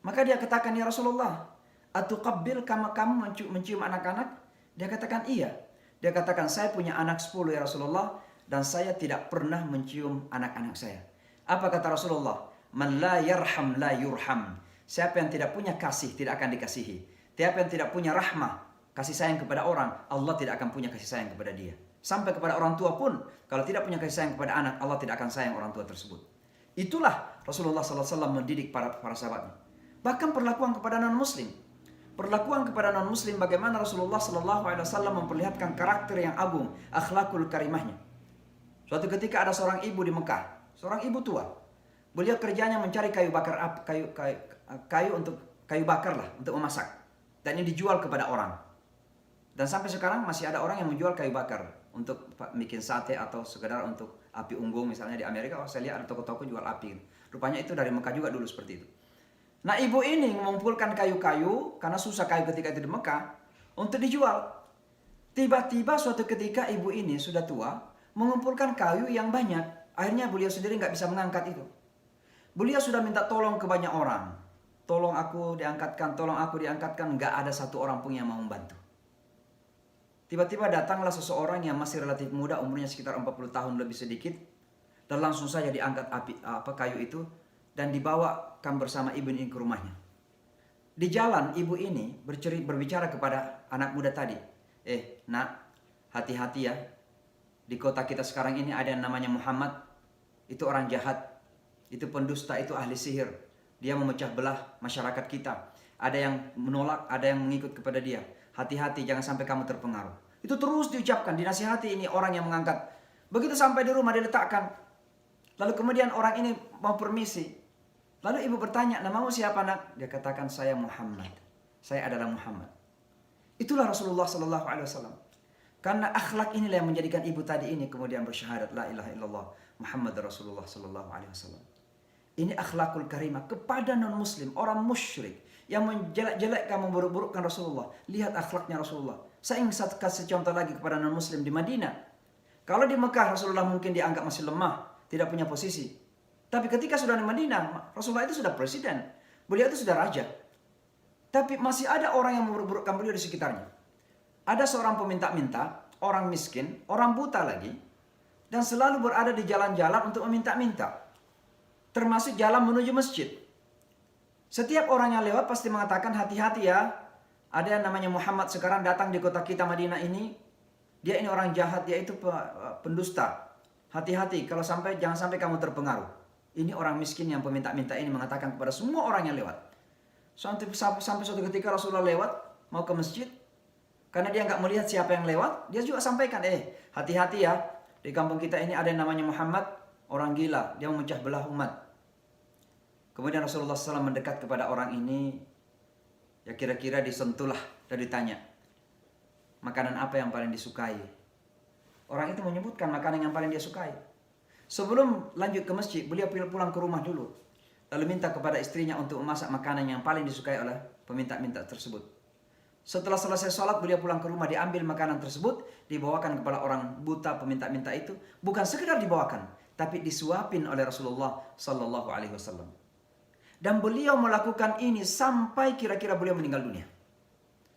Maka dia katakan, ya Rasulullah, atuqabbil kamu mencium anak-anak? Dia katakan iya. Dia katakan, saya punya anak 10 ya Rasulullah, dan saya tidak pernah mencium anak-anak saya. Apa kata Rasulullah? Man la yarham la yurham. Siapa yang tidak punya kasih tidak akan dikasihi. Siapa yang tidak punya rahmah, kasih sayang kepada orang, Allah tidak akan punya kasih sayang kepada dia. Sampai kepada orang tua pun, kalau tidak punya kasih sayang kepada anak, Allah tidak akan sayang orang tua tersebut. Itulah Rasulullah SAW mendidik para sahabatnya. Bahkan perlakuan kepada non-muslim. Perlakuan kepada non-muslim bagaimana Rasulullah SAW memperlihatkan karakter yang agung, akhlakul karimahnya. Suatu ketika ada seorang ibu di Mekah, seorang ibu tua. Beliau kerjanya mencari kayu bakar, kayu bakar lah untuk memasak. Dan ini dijual kepada orang. Dan sampai sekarang masih ada orang yang menjual kayu bakar untuk bikin sate atau sekedar untuk api unggung misalnya di Amerika. Oh, saya lihat ada toko-toko jual api. Rupanya itu dari Mekah juga dulu seperti itu. Nah, ibu ini mengumpulkan kayu-kayu karena susah kayu ketika itu di Mekah untuk dijual. Tiba-tiba suatu ketika ibu ini sudah tua mengumpulkan kayu yang banyak. Akhirnya beliau sendiri nggak bisa mengangkat itu. Beliau sudah minta tolong ke banyak orang. Tolong aku diangkatkan, nggak ada satu orang pun yang mau membantu. Tiba-tiba datanglah seseorang yang masih relatif muda, umurnya sekitar 40 tahun lebih sedikit, dan langsung saja diangkat kayu itu dan dibawakan bersama ibu ini ke rumahnya. Di jalan ibu ini berbicara kepada anak muda tadi, nak, hati-hati ya. Di kota kita sekarang ini ada yang namanya Muhammad, itu orang jahat, itu pendusta, itu ahli sihir. Dia memecah belah masyarakat kita. Ada yang menolak, ada yang mengikut kepada dia. Hati-hati, jangan sampai kamu terpengaruh. Itu terus diucapkan, dinasihati ini orang yang mengangkat. Begitu sampai di rumah diletakkan. Lalu kemudian orang ini mau permisi. Lalu ibu bertanya, namamu siapa nak? Dia katakan, saya Muhammad. Saya adalah Muhammad. Itulah Rasulullah SAW. Karena akhlak inilah yang menjadikan ibu tadi ini kemudian bersyahadat la ilaha illallah Muhammad Rasulullah SAW. Ini akhlakul karimah kepada non-muslim, orang musyrik yang menjelek-jelekkan, memburuk-burukkan Rasulullah. Lihat akhlaknya Rasulullah. Saya ingin kasih contoh lagi kepada non-muslim di Madinah. Kalau di Mekah Rasulullah mungkin dianggap masih lemah, tidak punya posisi. Tapi ketika sudah di Madinah, Rasulullah itu sudah presiden. Beliau itu sudah raja. Tapi masih ada orang yang memburuk-burukkan beliau di sekitarnya. Ada seorang peminta-minta, orang miskin, orang buta lagi, dan selalu berada di jalan-jalan untuk meminta-minta. Termasuk jalan menuju masjid. Setiap orang yang lewat pasti mengatakan, hati-hati ya. Ada yang namanya Muhammad sekarang datang di kota kita Madinah ini. Dia ini orang jahat, dia itu pendusta. Hati-hati, jangan sampai kamu terpengaruh. Ini orang miskin yang peminta-minta ini mengatakan kepada semua orang yang lewat. Sampai suatu ketika Rasulullah lewat, mau ke masjid. Karena dia nggak melihat siapa yang lewat, dia juga sampaikan, hati-hati ya. Di kampung kita ini ada yang namanya Muhammad, orang gila, dia memecah belah umat. Kemudian Rasulullah SAW mendekat kepada orang ini, ya kira-kira disentuhlah dan ditanya, makanan apa yang paling disukai? Orang itu menyebutkan makanan yang paling dia sukai. Sebelum lanjut ke masjid, beliau pulang ke rumah dulu. Lalu minta kepada istrinya untuk memasak makanan yang paling disukai oleh peminta-minta tersebut. Setelah selesai sholat, beliau pulang ke rumah, diambil makanan tersebut, dibawakan kepada orang buta peminta-minta itu. Bukan sekedar dibawakan, tapi disuapin oleh Rasulullah SAW. Dan beliau melakukan ini sampai kira-kira beliau meninggal dunia.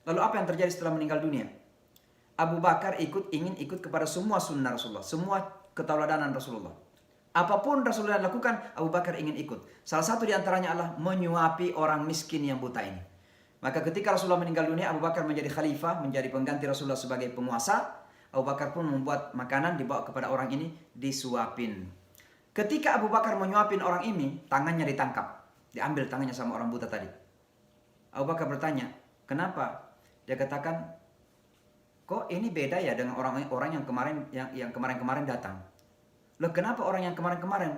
Lalu apa yang terjadi setelah meninggal dunia? Abu Bakar ingin ikut kepada semua sunnah Rasulullah, semua ketauladanan Rasulullah. Apapun Rasulullah lakukan, Abu Bakar ingin ikut. Salah satu di antaranya adalah menyuapi orang miskin yang buta ini. Maka ketika Rasulullah meninggal dunia, Abu Bakar menjadi khalifah, menjadi pengganti Rasulullah sebagai penguasa. Abu Bakar pun membuat makanan dibawa kepada orang ini, disuapin. Ketika Abu Bakar menyuapin orang ini, tangannya ditangkap. Diambil tangannya sama orang buta tadi. Abu Bakar bertanya, kenapa? Dia katakan, kok ini beda ya dengan orang yang kemarin datang. Loh, kenapa orang yang kemarin-kemarin?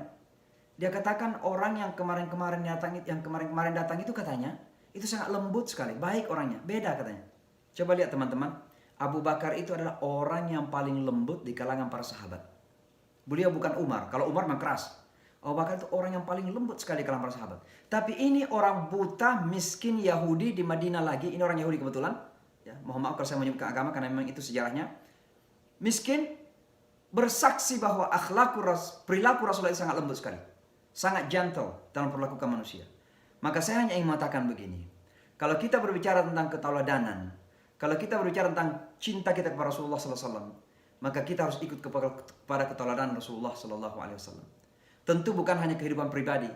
Dia katakan orang yang kemarin-kemarin datang itu katanya itu sangat lembut sekali, baik orangnya, beda katanya. Coba lihat teman-teman, Abu Bakar itu adalah orang yang paling lembut di kalangan para sahabat. Beliau bukan Umar. Kalau Umar memang keras. Abu Bakar itu orang yang paling lembut sekali di kalangan para sahabat. Tapi ini orang buta, miskin, Yahudi di Madinah lagi. Ini orang Yahudi kebetulan. Ya, mohon maaf kalau saya menyebutkan agama karena memang itu sejarahnya. Miskin, bersaksi bahwa perilaku Rasulullah itu sangat lembut sekali. Sangat gentle dalam perlakukan manusia. Maka saya hanya ingin mengatakan begini. Kalau kita berbicara tentang keteladanan, kalau kita berbicara tentang cinta kita kepada Rasulullah SAW, maka kita harus ikut kepada keteladanan Rasulullah SAW. Tentu bukan hanya kehidupan pribadi,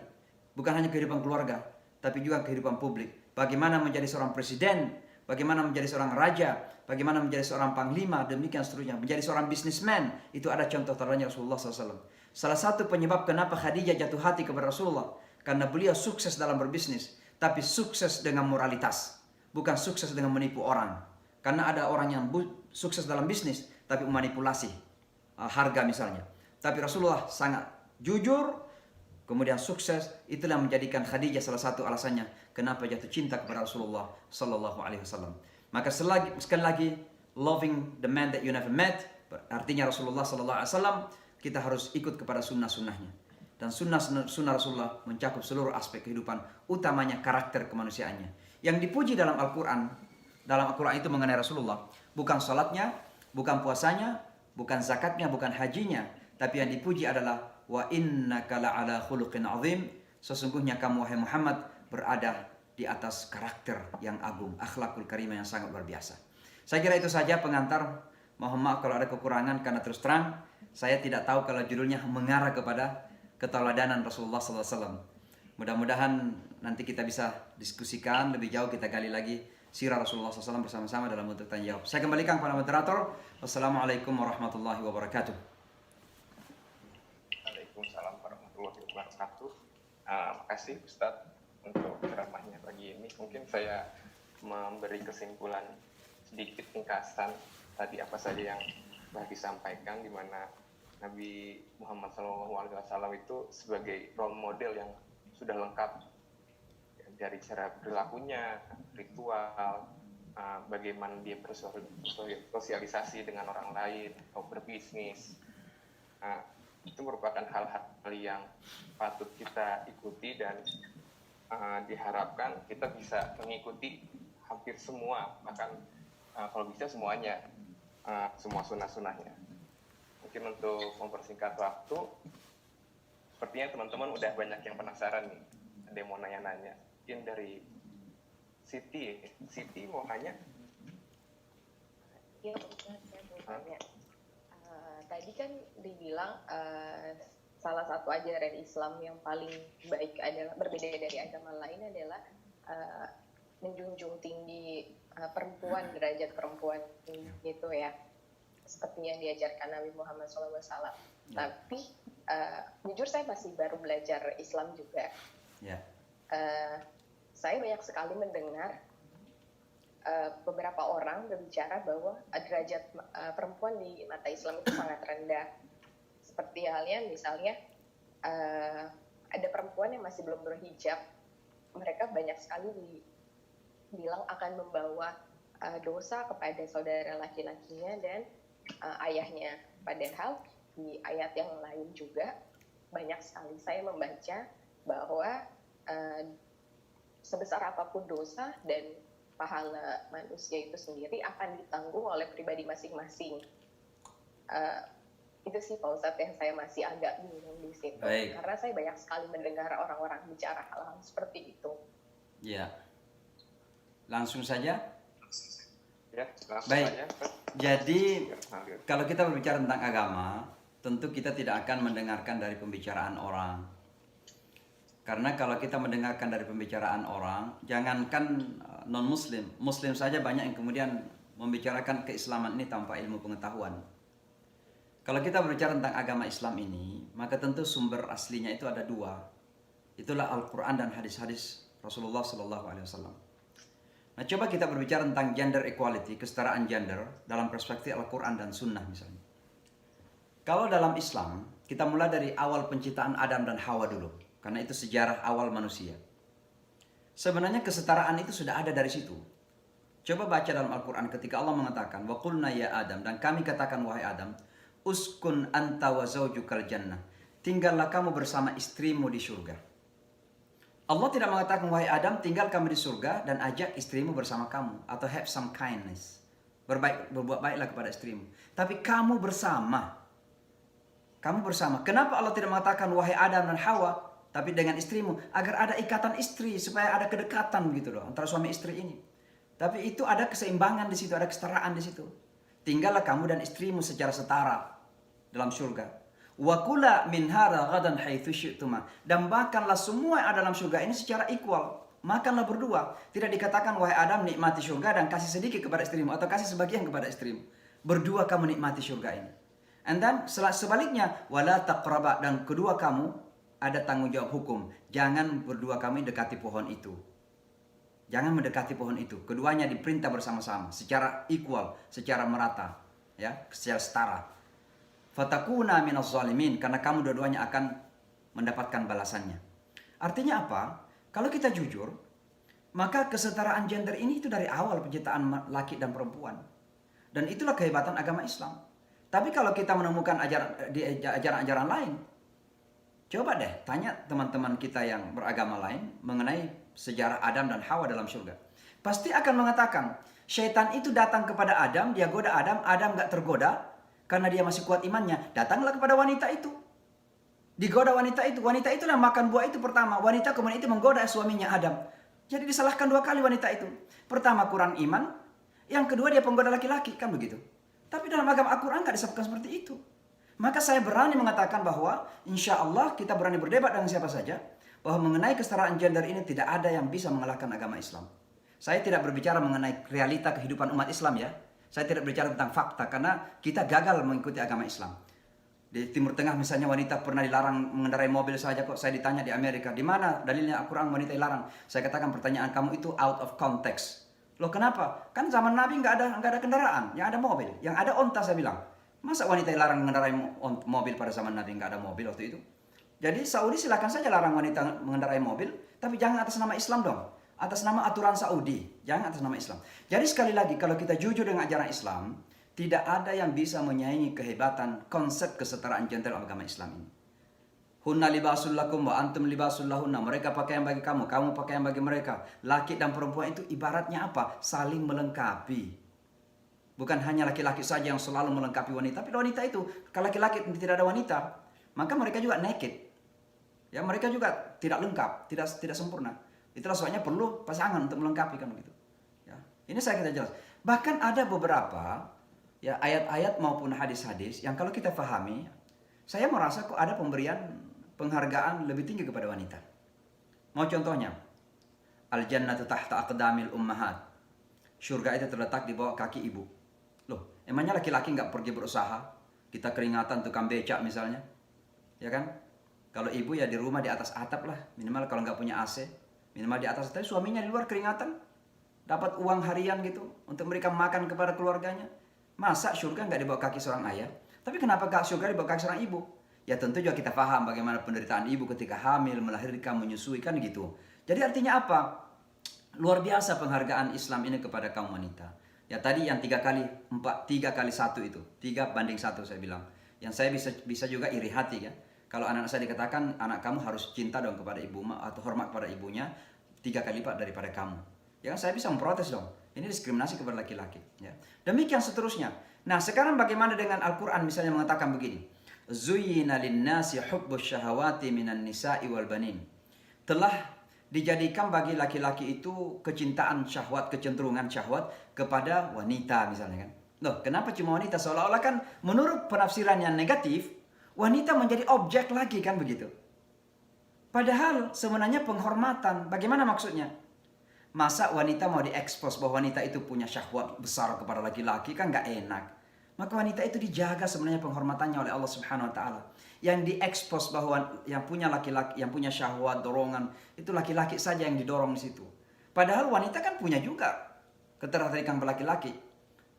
bukan hanya kehidupan keluarga, tapi juga kehidupan publik. Bagaimana menjadi seorang presiden, bagaimana menjadi seorang raja, bagaimana menjadi seorang panglima, demikian seterusnya. Menjadi seorang bisnismen, itu ada contoh teladannya Rasulullah SAW. Salah satu penyebab kenapa Khadijah jatuh hati kepada Rasulullah, karena beliau sukses dalam berbisnis, tapi sukses dengan moralitas, bukan sukses dengan menipu orang. Karena ada orang yang sukses dalam bisnis, tapi memanipulasi harga misalnya. Tapi Rasulullah sangat jujur, kemudian sukses. Itulah yang menjadikan Khadijah salah satu alasannya kenapa jatuh cinta kepada Rasulullah Sallallahu Alaihi Wasallam. Maka sekali lagi, loving the man that you never met, artinya Rasulullah Sallallahu Alaihi Wasallam, kita harus ikut kepada sunnah-sunnahnya. Dan sunnah Rasulullah mencakup seluruh aspek kehidupan, utamanya karakter kemanusiaannya. Yang dipuji dalam Al-Quran itu mengenai Rasulullah, bukan salatnya, bukan puasanya, bukan zakatnya, bukan hajinya, tapi yang dipuji adalah wa innaka la'ala khuluqin azim, sesungguhnya kamu wahai Muhammad berada di atas karakter yang agung, akhlakul karimah yang sangat luar biasa. Saya kira itu saja pengantar. Mohon maaf kalau ada kekurangan, karena terus terang saya tidak tahu kalau judulnya mengarah kepada keteladanan Rasulullah SAW. Mudah-mudahan nanti kita bisa diskusikan lebih jauh, kita gali lagi sirah Rasulullah SAW bersama-sama dalam bentuk tanya jawab. Saya kembalikan kepada moderator. Wassalamualaikum warahmatullahi wabarakatuh. Waalaikumsalam warahmatullahi wabarakatuh. Makasih Ustadz untuk ceramahnya pagi ini. Mungkin saya memberi kesimpulan sedikit ringkasan tadi apa saja yang telah disampaikan, di mana Nabi Muhammad SAW itu sebagai role model yang sudah lengkap dari cara perilakunya, ritual, bagaimana dia bersosialisasi dengan orang lain atau berbisnis. Itu merupakan hal-hal yang patut kita ikuti, dan diharapkan kita bisa mengikuti hampir semua, bahkan kalau bisa semuanya, semua sunnah-sunnahnya. Mungkin untuk mempersingkat waktu, sepertinya teman-teman udah banyak yang penasaran nih, ada yang mau nanya-nanya. Mungkin dari Siti mau nanya? Iya, saya mau tanya. Tadi kan dibilang salah satu ajaran Islam yang paling baik adalah, berbeda dari agama lain, adalah menjunjung tinggi perempuan, derajat perempuan gitu ya, seperti yang diajarkan Nabi Muhammad SAW. Tapi jujur saya masih baru belajar Islam juga. Saya banyak sekali mendengar beberapa orang berbicara bahwa derajat perempuan di mata Islam itu sangat rendah. Seperti halnya misalnya ada perempuan yang masih belum berhijab, mereka banyak sekali bilang akan membawa dosa kepada saudara laki-lakinya dan ayahnya. Padahal di ayat yang lain juga banyak sekali saya membaca bahwa sebesar apapun dosa dan pahala manusia itu sendiri akan ditanggung oleh pribadi masing-masing. Itu sih Pak Ustadz yang saya masih agak bingung di situ. Baik. Karena saya banyak sekali mendengar orang-orang bicara hal-hal seperti itu. Ya. Langsung saja. Ya, langsung baik. Saja. Jadi kalau kita berbicara tentang agama, tentu kita tidak akan mendengarkan dari pembicaraan orang. Karena kalau kita mendengarkan dari pembicaraan orang, jangankan non-muslim, muslim saja banyak yang kemudian membicarakan keislaman ini tanpa ilmu pengetahuan. Kalau kita berbicara tentang agama Islam ini, maka tentu sumber aslinya itu ada dua. Itulah Al-Quran dan hadis-hadis Rasulullah SAW. Nah, coba kita berbicara tentang gender equality, kesetaraan gender dalam perspektif Al-Quran dan Sunnah misalnya. Kalau dalam Islam, kita mulai dari awal penciptaan Adam dan Hawa dulu, karena itu sejarah awal manusia. Sebenarnya kesetaraan itu sudah ada dari situ. Coba baca dalam Al-Quran ketika Allah mengatakan, wa qulna ya Adam, dan kami katakan wahai Adam, uskun anta wa zawjukal jannah, tinggallah kamu bersama istrimu di surga. Allah tidak mengatakan wahai Adam, tinggal kamu di surga dan ajak istrimu bersama kamu, atau have some kindness, berbuat baiklah kepada istrimu. Tapi kamu bersama. Kenapa Allah tidak mengatakan wahai Adam dan Hawa, tapi dengan istrimu, agar ada ikatan istri, supaya ada kedekatan gitu loh antara suami istri ini. Tapi itu ada keseimbangan di situ, ada kesetaraan di situ. Tinggallah kamu dan istrimu secara setara dalam surga. Wa kula minha ragadan haitsu syi'tuma. Dan makanlah semua yang ada dalam surga ini secara equal. Makanlah berdua. Tidak dikatakan wahai Adam nikmati surga dan kasih sedikit kepada istrimu atau kasih sebagian kepada istrimu. Berdua kamu nikmati surga ini. And then sebaliknya wala taqraba, dan kedua kamu ada tanggung jawab hukum. Jangan berdua kami dekati pohon itu. Jangan mendekati pohon itu. Keduanya diperintah bersama-sama secara equal, secara merata, ya, secara setara. Fatakuna minaz zalimin, karena kamu dua-duanya akan mendapatkan balasannya. Artinya apa? Kalau kita jujur, maka kesetaraan gender ini itu dari awal penciptaan laki dan perempuan. Dan itulah kehebatan agama Islam. Tapi kalau kita menemukan ajaran-ajaran lain, coba deh tanya teman-teman kita yang beragama lain mengenai sejarah Adam dan Hawa dalam surga. Pasti akan mengatakan, syaitan itu datang kepada Adam, dia goda Adam, Adam gak tergoda karena dia masih kuat imannya. Datanglah kepada wanita itu. Digoda wanita itulah makan buah itu pertama. Wanita kemudian itu menggoda suaminya Adam. Jadi disalahkan dua kali wanita itu. Pertama kurang iman, yang kedua dia penggoda laki-laki, kan begitu. Tapi dalam agama Al-Quran gak disebutkan seperti itu. Maka saya berani mengatakan bahwa insya Allah kita berani berdebat dengan siapa saja, bahwa mengenai kesetaraan gender ini tidak ada yang bisa mengalahkan agama Islam. Saya tidak berbicara mengenai realita kehidupan umat Islam ya. Saya tidak berbicara tentang fakta karena kita gagal mengikuti agama Islam. Di Timur Tengah misalnya wanita pernah dilarang mengendarai mobil saja kok. Saya ditanya di Amerika, di mana dalilnya Al-Quran wanita dilarang? Saya katakan pertanyaan kamu itu out of context. Loh kenapa? Kan zaman Nabi nggak ada kendaraan, yang ada mobil, yang ada onta saya bilang. Masa wanita dilarang mengendarai mobil pada zaman Nabi, nggak ada mobil waktu itu? Jadi Saudi silakan saja larang wanita mengendarai mobil, tapi jangan atas nama Islam dong. Atas nama aturan Saudi, jangan atas nama Islam. Jadi sekali lagi kalau kita jujur dengan ajaran Islam, tidak ada yang bisa menyaingi kehebatan konsep kesetaraan gender dalam agama Islam ini. Hunna libasul lakum wa antum libasul lahunna. Mereka pakaian bagi kamu, kamu pakaian bagi mereka. Laki dan perempuan itu ibaratnya apa? Saling melengkapi. Bukan hanya laki-laki saja yang selalu melengkapi wanita, tapi wanita itu, kalau laki-laki tidak ada wanita, maka mereka juga naked. Ya, mereka juga tidak lengkap, tidak sempurna. Itulah sebabnya perlu pasangan untuk melengkapi kan begitu. Ya, ini saya kita jelas. Bahkan ada beberapa ya ayat-ayat maupun hadis-hadis yang kalau kita pahami, saya merasa kok ada pemberian penghargaan lebih tinggi kepada wanita. Mau contohnya? Al-jannatu tahta aqdamil ummahat. Surga itu terletak di bawah kaki ibu. Loh, emangnya laki-laki nggak pergi berusaha? Kita keringatan tukang becak misalnya. Ya kan? Kalau ibu ya di rumah di atas atap lah. Minimal kalau nggak punya AC. Minimal di atas atap. Suaminya di luar keringatan. Dapat uang harian gitu. Untuk memberikan makan kepada keluarganya. Masa surga nggak di bawah kaki seorang ayah? Tapi kenapa surga di bawah kaki seorang ibu? Ya tentu juga kita paham bagaimana penderitaan ibu ketika hamil, melahirkan, menyusui kan gitu. Jadi artinya apa? Luar biasa penghargaan Islam ini kepada kaum wanita. Ya tadi yang 3 kali 1 itu. 3:1 saya bilang. Yang saya bisa juga iri hati ya. Kalau anak saya dikatakan anak kamu harus cinta dong kepada ibu atau hormat kepada ibunya 3 kali lipat daripada kamu. Ya saya bisa memprotes dong. Ini diskriminasi kepada laki-laki. Ya. Demikian seterusnya. Nah sekarang bagaimana dengan Al-Quran misalnya mengatakan begini. Zuyyina linnasi hubbus syahawati minan nisa'i wal banin. Telah dijadikan bagi laki-laki itu kecintaan syahwat, kecenderungan syahwat kepada wanita misalnya kan. Loh kenapa cuma wanita? Seolah-olah kan menurut penafsiran yang negatif, wanita menjadi objek lagi kan begitu. Padahal sebenarnya penghormatan. Bagaimana maksudnya? Masa wanita mau diekspos bahwa wanita itu punya syahwat besar kepada laki-laki kan gak enak. Maka wanita itu dijaga sebenarnya penghormatannya oleh Allah Subhanahu wa taala. Yang diekspos bahwa yang punya laki-laki, yang punya syahwat, dorongan, itu laki-laki saja yang didorong di situ. Padahal wanita kan punya juga ketertarikan berlaki-laki.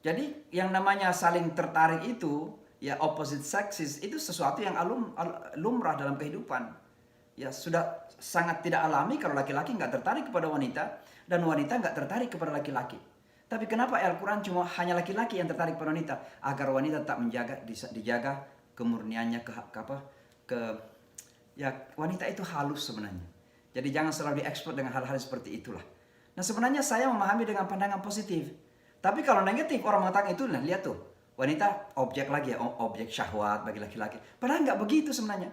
Jadi yang namanya saling tertarik itu, ya opposite sexes itu sesuatu yang lumrah dalam kehidupan. Ya sudah sangat tidak alami kalau laki-laki nggak tertarik kepada wanita dan wanita nggak tertarik kepada laki-laki. Tapi kenapa Al-Quran cuma hanya laki-laki yang tertarik pada wanita? Agar wanita tak dijaga kemurniannya ya wanita itu halus sebenarnya. Jadi jangan selalu diekspor dengan hal-hal seperti itulah. Nah sebenarnya saya memahami dengan pandangan positif. Tapi kalau negatif orang mengatakan itu, nah lihat tuh. Wanita objek lagi ya, objek syahwat bagi laki-laki. Padahal nggak begitu sebenarnya.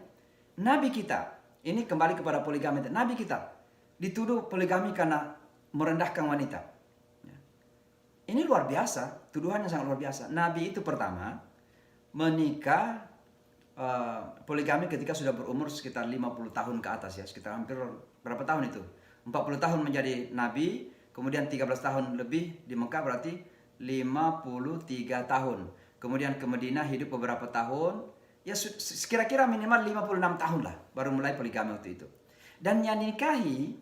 Nabi kita, Ini kembali kepada poligami. Nabi kita dituduh poligami karena merendahkan wanita. Ya. Ini luar biasa, tuduhannya sangat luar biasa. Nabi itu pertama menikah poligami ketika sudah berumur sekitar 50 tahun ke atas ya, sekitar hampir berapa tahun itu? 40 tahun menjadi nabi, kemudian 13 tahun lebih di Mekah, berarti 53 tahun. Kemudian ke Madinah hidup beberapa tahun, ya kira-kira minimal 56 tahun lah baru mulai poligami waktu itu. Dan yang nikahi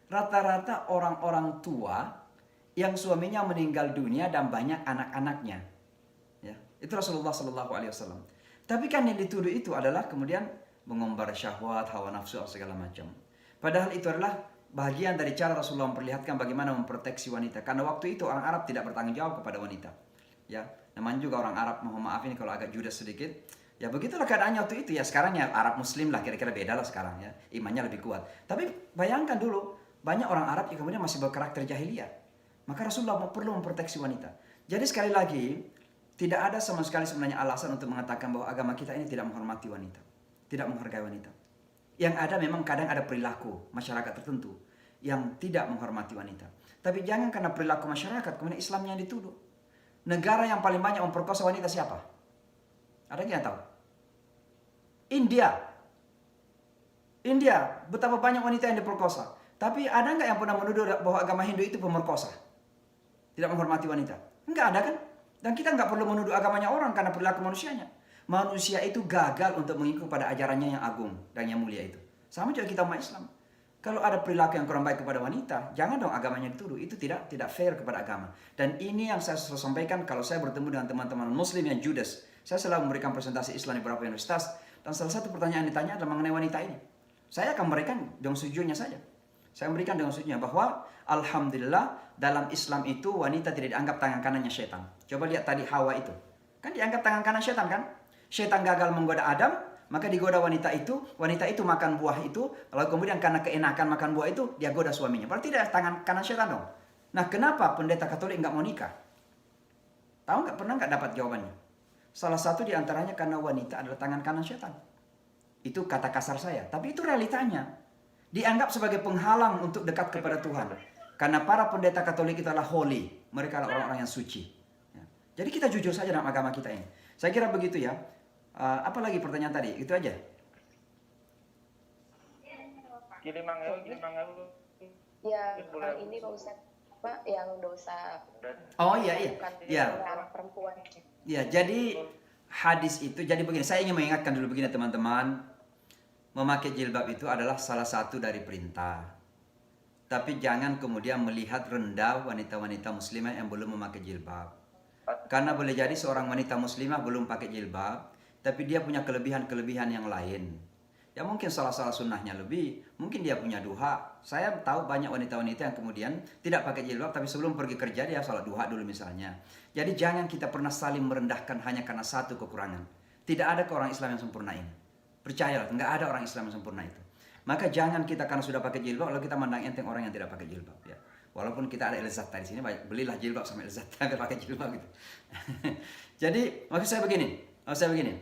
rata-rata orang-orang tua yang suaminya meninggal dunia dan banyak anak-anaknya. Ya, itu Rasulullah Shallallahu Alaihi Wasallam. Tapi kan yang dituduh itu adalah kemudian mengumbar syahwat, hawa nafsu, segala macam. Padahal itu adalah bagian dari cara Rasulullah memperlihatkan bagaimana memproteksi wanita. Karena waktu itu orang Arab tidak bertanggung jawab kepada wanita. Ya, namanya juga orang Arab, mohon maaf ini kalau agak judes sedikit. Ya begitulah keadaannya waktu itu ya. Sekarang ya Arab Muslim lah, kira-kira beda lah sekarang ya. Imannya lebih kuat. Tapi bayangkan dulu, banyak orang Arab yang kemudian masih berkarakter jahiliyah. Maka Rasulullah perlu memproteksi wanita. Jadi sekali lagi, tidak ada sama sekali sebenarnya alasan untuk mengatakan bahwa agama kita ini tidak menghormati wanita. Tidak menghargai wanita. Yang ada memang kadang ada perilaku masyarakat tertentu yang tidak menghormati wanita. Tapi jangan karena perilaku masyarakat kemudian Islamnya yang dituduh. Negara yang paling banyak memperkosa wanita siapa? Ada yang tahu? India. India, betapa banyak wanita yang diperkosa. Tapi ada nggak yang pernah menuduh bahwa agama Hindu itu pemerkosa? Tidak menghormati wanita? Enggak ada kan? Dan kita nggak perlu menuduh agamanya orang karena perilaku manusianya. Manusia itu gagal untuk mengikut pada ajarannya yang agung dan yang mulia itu. Sama juga kita umat Islam. Kalau ada perilaku yang kurang baik kepada wanita, jangan dong agamanya dituduh. Itu tidak fair kepada agama. Dan ini yang saya selalu sampaikan kalau saya bertemu dengan teman-teman Muslim yang judes. Saya selalu memberikan presentasi Islam di beberapa universitas. Dan salah satu pertanyaan yang ditanya adalah mengenai wanita ini. Saya akan memberikan dengan sujudnya saja. Saya memberikan dengan sujudnya bahwa alhamdulillah dalam Islam itu wanita tidak dianggap tangan kanannya setan. Coba lihat tadi Hawa itu. Kan dianggap tangan kanan setan kan? Setan gagal menggoda Adam, maka digoda wanita itu makan buah itu, lalu kemudian karena keenakan makan buah itu, dia goda suaminya. Berarti dia tangan kanan setan dong. Nah kenapa pendeta Katolik nggak mau nikah? Tahu nggak, pernah nggak dapat jawabannya? Salah satu diantaranya karena wanita adalah tangan kanan setan. Itu kata kasar saya, tapi itu realitanya. Dianggap sebagai penghalang untuk dekat kepada Tuhan. Karena para pendeta Katolik itu adalah holy. Mereka adalah orang-orang yang suci. Ya. Jadi kita jujur saja dalam agama kita ini. Saya kira begitu ya. Apalagi pertanyaan tadi? Itu aja. Ya, kalau ini Pak Ustaz, Pak, yang dosa. Oh iya. Ya. Anak perempuan. Ya, jadi hadis itu, jadi begini. Saya ingin mengingatkan dulu begini teman-teman. Memakai jilbab itu adalah salah satu dari perintah. Tapi jangan kemudian melihat rendah wanita-wanita muslimah yang belum memakai jilbab. Karena boleh jadi seorang wanita muslimah belum pakai jilbab, tapi dia punya kelebihan-kelebihan yang lain. Ya mungkin salah-salah sunnahnya lebih, mungkin dia punya duha. Saya tahu banyak wanita-wanita yang kemudian tidak pakai jilbab, tapi sebelum pergi kerja dia salat duha dulu misalnya. Jadi jangan kita pernah saling merendahkan hanya karena satu kekurangan. Tidak ada orang Islam yang sempurna ini. Percayalah, nggak ada orang Islam yang sempurna itu. Maka jangan kita karena sudah pakai jilbab lalu kita mandang enteng orang yang tidak pakai jilbab. Ya. Walaupun kita ada Elzat di sini, belilah jilbab sama Elzat agar pakai jilbab gitu. Jadi maksud saya begini,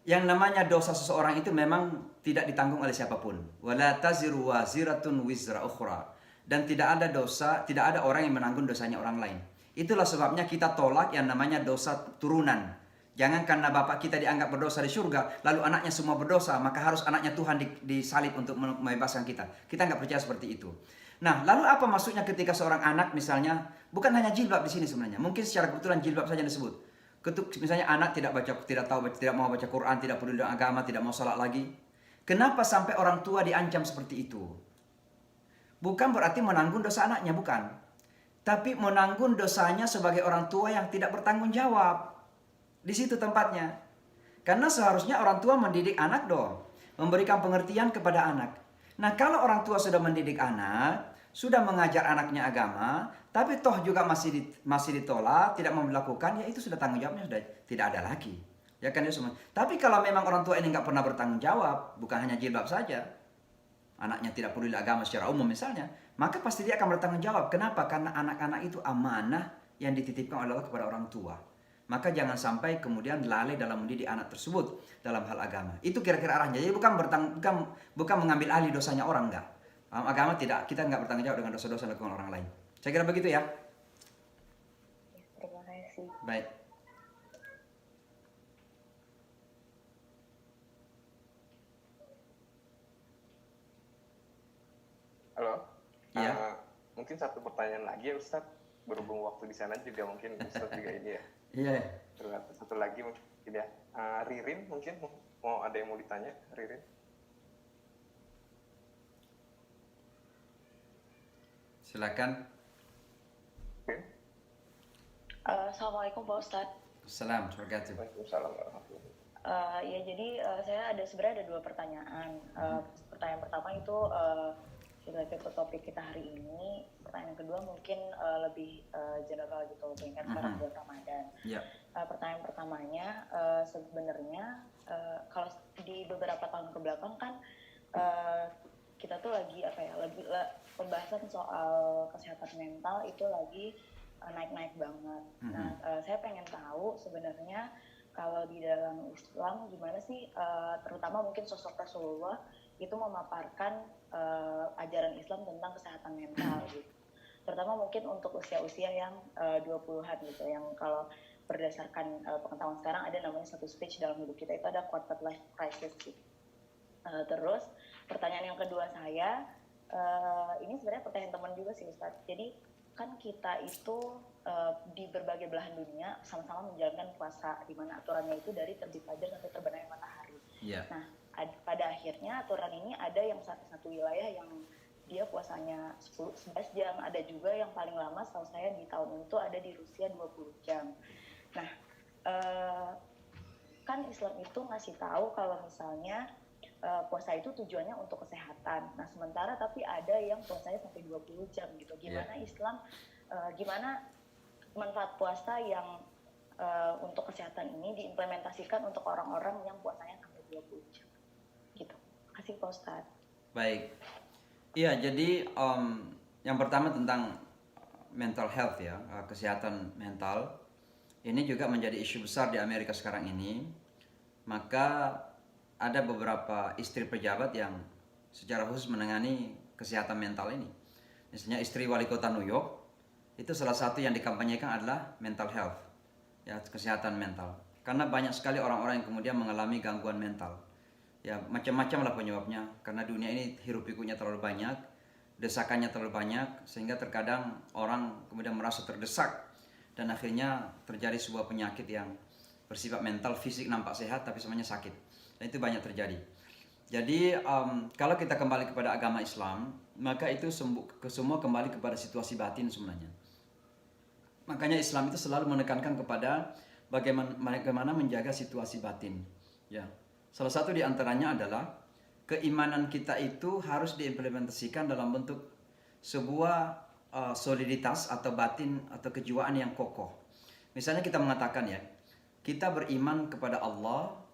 yang namanya dosa seseorang itu memang tidak ditanggung oleh siapapun. Wala taziru waziratun wizra ukhra. Dan tidak ada orang yang menanggung dosanya orang lain. Itulah sebabnya kita tolak yang namanya dosa turunan. Jangan karena bapak kita dianggap berdosa di surga, lalu anaknya semua berdosa, maka harus anaknya Tuhan disalib untuk membebaskan kita. Kita nggak percaya seperti itu. Nah, lalu apa maksudnya ketika seorang anak misalnya, bukan hanya jilbab di sini sebenarnya, mungkin secara kebetulan jilbab saja disebut. Misalnya anak tidak mau baca Quran, tidak peduli dengan agama, tidak mau salat lagi. Kenapa sampai orang tua diancam seperti itu? Bukan berarti menanggung dosa anaknya, bukan. Tapi menanggung dosanya sebagai orang tua yang tidak bertanggung jawab. Di situ tempatnya. Karena seharusnya orang tua mendidik anak dong. Memberikan pengertian kepada anak. Nah kalau orang tua sudah mendidik anak, sudah mengajar anaknya agama, tapi toh juga masih ditolak, tidak mau melakukan, ya itu sudah tanggung jawabnya sudah tidak ada lagi. Ya kan itu semua. Tapi kalau memang orang tua ini nggak pernah bertanggung jawab, bukan hanya jilbab saja, anaknya tidak peduli agama secara umum misalnya, maka pasti dia akan bertanggung jawab. Kenapa? Karena anak-anak itu amanah yang dititipkan oleh Allah kepada orang tua. maka jangan sampai kemudian lalai dalam mendidik anak tersebut dalam hal agama. Itu kira-kira arahnya. Jadi bukan mengambil alih dosanya orang, enggak. Dalam agama tidak, kita enggak bertanggung jawab dengan dosa-dosa yang dilakukan orang lain. Saya kira begitu ya. Terima kasih. Baik. Halo. Iya. Mungkin satu pertanyaan lagi ya Ustadz. Berhubung waktu di sana juga mungkin Ustadz juga ini ya. Iya. Terus satu lagi mungkin ya. Ririn mungkin mau ada yang mau ditanya, Ririn? Silakan. Ririn? Assalamualaikum Pak Ustadz. Assalamualaikum warahmatullahi wabarakatuh. Waalaikumsalam warahmatullahi wabarakatuh. Ya jadi saya sebenarnya ada 2 pertanyaan. Pertanyaan pertama itu related ke topik kita hari ini. Pertanyaan kedua mungkin lebih general gitu, mengingat sekarang bulan Ramadan. Ya. Pertanyaan pertamanya sebenarnya kalau di beberapa tahun kebelakang kan kita tuh lagi pembahasan soal kesehatan mental itu lagi naik-naik banget. Nah, saya pengen tahu sebenarnya kalau di dalam Islam gimana sih, terutama mungkin sosok Rasulullah itu memaparkan ajaran Islam tentang kesehatan mental gitu. Terutama mungkin untuk usia-usia yang 20-an gitu, yang kalau berdasarkan pengetahuan sekarang ada namanya satu stage dalam hidup kita, itu ada quarter life crisis gitu. Terus pertanyaan yang kedua saya, ini sebenarnya pertanyaan teman juga sih Ustadz. Jadi kan kita itu di berbagai belahan dunia sama-sama menjalankan puasa, di mana aturannya itu dari terbit fajar sampai terbenamnya matahari. Iya. Nah, pada akhirnya aturan ini ada yang satu wilayah yang dia puasanya 11 jam, ada juga yang paling lama setahu saya di tahun itu ada di Rusia 20 jam. Nah, kan Islam itu ngasih tahu kalau misalnya puasa itu tujuannya untuk kesehatan. Nah, sementara tapi ada yang puasanya sampai 20 jam gitu. Gimana Islam, gimana manfaat puasa yang untuk kesehatan ini diimplementasikan untuk orang-orang yang puasanya sampai 20 jam gitu. Kasih Pak Ustadz. Baik. Iya, jadi yang pertama tentang mental health ya, kesehatan mental. Ini juga menjadi isu besar di Amerika sekarang ini. Maka ada beberapa istri pejabat yang secara khusus menangani kesehatan mental ini. Misalnya istri wali kota New York, itu salah satu yang dikampanyekan adalah mental health, ya, kesehatan mental. Karena banyak sekali orang-orang yang kemudian mengalami gangguan mental. Ya, macam-macam lah penyebabnya. Karena dunia ini hiruk pikuknya terlalu banyak, desakannya terlalu banyak, sehingga terkadang orang kemudian merasa terdesak dan akhirnya terjadi sebuah penyakit yang bersifat mental, fisik nampak sehat tapi sebenarnya sakit. Dan itu banyak terjadi. Jadi kalau kita kembali kepada agama Islam, maka itu semua kembali kepada situasi batin sebenarnya. Makanya Islam itu selalu menekankan kepada bagaimana menjaga situasi batin. Ya, salah satu di antaranya adalah keimanan kita itu harus diimplementasikan dalam bentuk sebuah soliditas atau batin atau kejiwaan yang kokoh. Misalnya kita mengatakan ya, kita beriman kepada Allah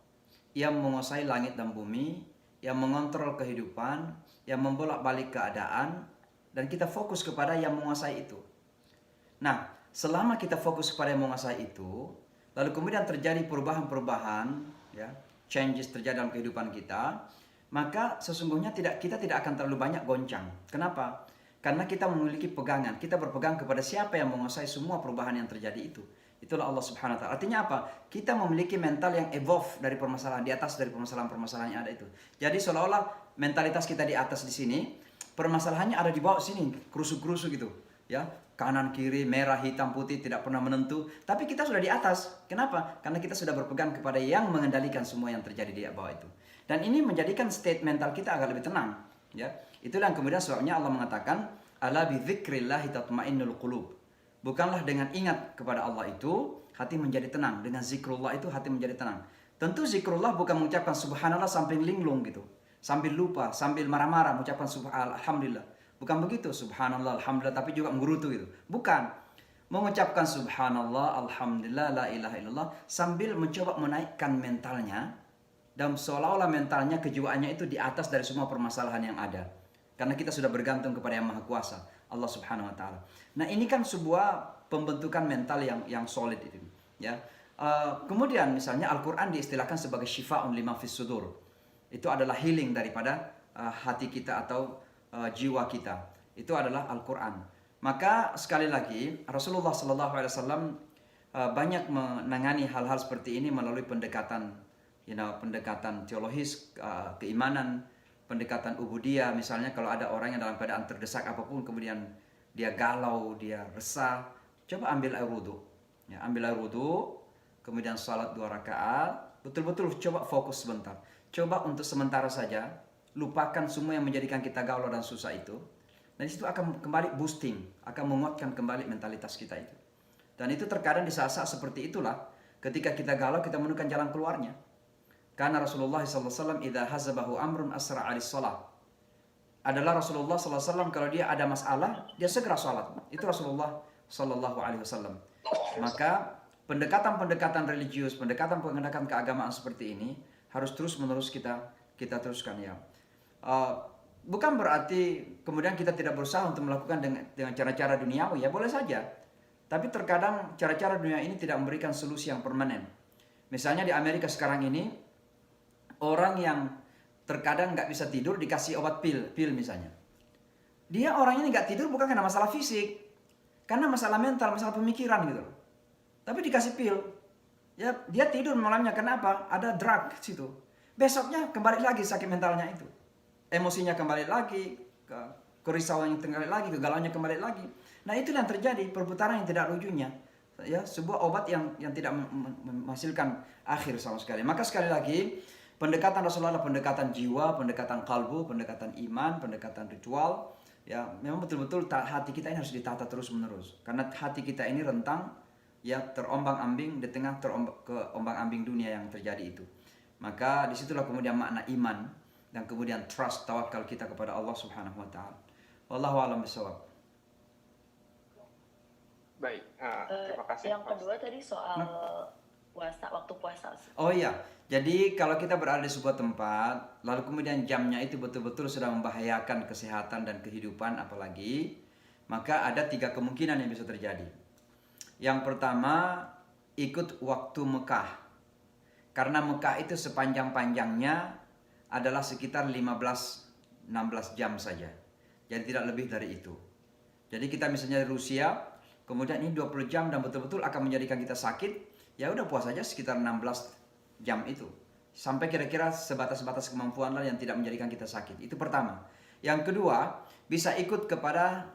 yang menguasai langit dan bumi, yang mengontrol kehidupan, yang membolak-balik keadaan, dan kita fokus kepada yang menguasai itu. Nah, selama kita fokus kepada yang menguasai itu, lalu kemudian terjadi perubahan-perubahan, ya, changes terjadi dalam kehidupan kita, maka sesungguhnya kita tidak akan terlalu banyak goncang. Kenapa? Karena kita memiliki pegangan, kita berpegang kepada siapa yang menguasai semua perubahan yang terjadi itu. Itulah Allah Subhanahu wa taala. Artinya apa? Kita memiliki mental yang evolve dari permasalahan, di atas dari permasalahan-permasalahan yang ada itu. Jadi seolah-olah mentalitas kita di atas di sini, permasalahannya ada di bawah sini, kerusuk-kerusuk gitu, ya. Kanan kiri, merah, hitam, putih, tidak pernah menentu. Tapi kita sudah di atas. Kenapa? Karena kita sudah berpegang kepada yang mengendalikan semua yang terjadi di bawah itu. Dan ini menjadikan state mental kita agak lebih tenang, ya. Itulah yang kemudian sebabnya Allah mengatakan, ala bi dzikrillah tatmainnul qulub. Bukanlah dengan ingat kepada Allah itu hati menjadi tenang. Dengan zikrullah itu hati menjadi tenang. Tentu zikrullah bukan mengucapkan subhanallah sambil linglung gitu, sambil lupa, sambil marah-marah mengucapkan subhanallah, alhamdulillah. Bukan begitu, subhanallah, alhamdulillah, tapi juga menggerutu gitu. Bukan. Mengucapkan subhanallah, alhamdulillah, la ilaha illallah sambil mencoba menaikkan mentalnya, dan seolah-olah mentalnya, kejiwaannya itu di atas dari semua permasalahan yang ada. Karena kita sudah bergantung kepada Yang Maha Kuasa, Allah Subhanahu wa taala. Nah, ini kan sebuah pembentukan mental yang solid itu, ya. Kemudian misalnya Al-Quran diistilahkan sebagai syifa'un lima fis sudur. Itu adalah healing daripada hati kita atau jiwa kita. Itu adalah Al-Quran. Maka sekali lagi Rasulullah SAW banyak menangani hal-hal seperti ini melalui pendekatan, pendekatan teologis, keimanan, pendekatan ubudiyah. Misalnya kalau ada orang yang dalam keadaan terdesak apapun, kemudian dia galau, dia resah, coba ambil air wudhu. Ya, ambil air wudhu, kemudian salat 2 rakaat, betul-betul coba fokus sebentar. Coba untuk sementara saja, lupakan semua yang menjadikan kita galau dan susah itu. Dan disitu akan kembali boosting, akan menguatkan kembali mentalitas kita itu. Dan itu terkadang di saat-saat seperti itulah, ketika kita galau, kita menemukan jalan keluarnya. Karena Rasulullah SAW, idza hazabahu amrun asra alis salat. Adalah Rasulullah SAW kalau dia ada masalah, dia segera sholat. Itu Rasulullah SAW. Maka pendekatan-pendekatan religius, pendekatan-pendekatan keagamaan seperti ini harus terus-menerus kita teruskan ya. Bukan berarti kemudian kita tidak berusaha untuk melakukan dengan cara-cara duniawi ya, boleh saja. Tapi terkadang cara-cara dunia ini tidak memberikan solusi yang permanen. Misalnya di Amerika sekarang ini, orang yang terkadang nggak bisa tidur dikasih obat pil misalnya. Dia orang ini nggak tidur bukan karena masalah fisik, karena masalah mental, masalah pemikiran gitu loh. Tapi dikasih pil, ya dia tidur malamnya. Kenapa? Ada drug situ. Besoknya kembali lagi sakit mentalnya itu, emosinya kembali lagi, kerisauannya kembali lagi, kegalauannya kembali lagi. Nah itu yang terjadi, perputaran yang tidak ujungnya. Ya, sebuah obat yang tidak menghasilkan akhir sama sekali. Maka sekali lagi, pendekatan Rasulullah adalah pendekatan jiwa, pendekatan kalbu, pendekatan iman, pendekatan ritual. Ya, memang betul-betul hati kita ini harus ditata terus-menerus. Karena hati kita ini rentang, ya terombang-ambing di tengah keombang-ambing dunia yang terjadi itu. Maka disitulah kemudian makna iman dan kemudian trust, tawakal kita kepada Allah Subhanahu Wa Taala. Wallahu a'lam bishawab. Baik, terima kasih. Yang kedua tadi soal puasa, waktu puasa. Oh iya, jadi kalau kita berada di sebuah tempat, lalu kemudian jamnya itu betul-betul sudah membahayakan kesehatan dan kehidupan apalagi, maka ada 3 kemungkinan yang bisa terjadi. Yang pertama, ikut waktu Mekah. Karena Mekah itu sepanjang-panjangnya adalah sekitar 15-16 jam saja. Jadi tidak lebih dari itu. Jadi kita misalnya di Rusia, kemudian ini 20 jam dan betul-betul akan menjadikan kita sakit, ya udah puas saja sekitar 16 jam itu. Sampai kira-kira sebatas-batas kemampuan lah yang tidak menjadikan kita sakit. Itu pertama. Yang kedua, bisa ikut kepada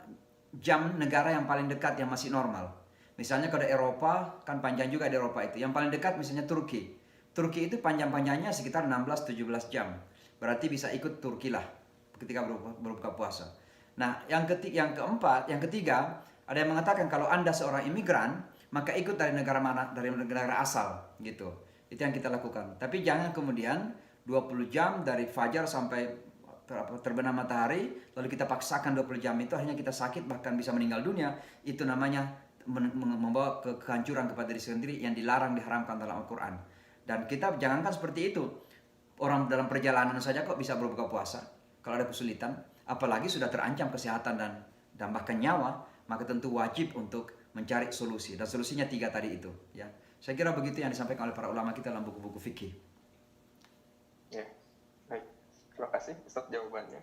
jam negara yang paling dekat yang masih normal. Misalnya kalau Eropa, kan panjang juga di Eropa itu. Yang paling dekat misalnya Turki. Turki itu panjang-panjangnya sekitar 16-17 jam. Berarti bisa ikut Turki lah ketika berbuka puasa. Nah, yang ketiga, ada yang mengatakan kalau Anda seorang imigran, maka ikut dari negara mana? Dari negara asal, gitu. Itu yang kita lakukan. Tapi jangan kemudian 20 jam dari fajar sampai terbenam matahari, lalu kita paksakan 20 jam itu, akhirnya kita sakit, bahkan bisa meninggal dunia. Itu namanya membawa kehancuran kepada diri sendiri yang dilarang, diharamkan dalam Al-Quran. Dan kita jangankan seperti itu. Orang dalam perjalanan saja kok bisa berbuka puasa. Kalau ada kesulitan, apalagi sudah terancam kesehatan dan bahkan nyawa, maka tentu wajib untuk mencari solusi. Dan solusinya 3 tadi itu. Ya, saya kira begitu yang disampaikan oleh para ulama kita dalam buku-buku fikih. Ya, baik. Terima kasih Ustadz jawabannya.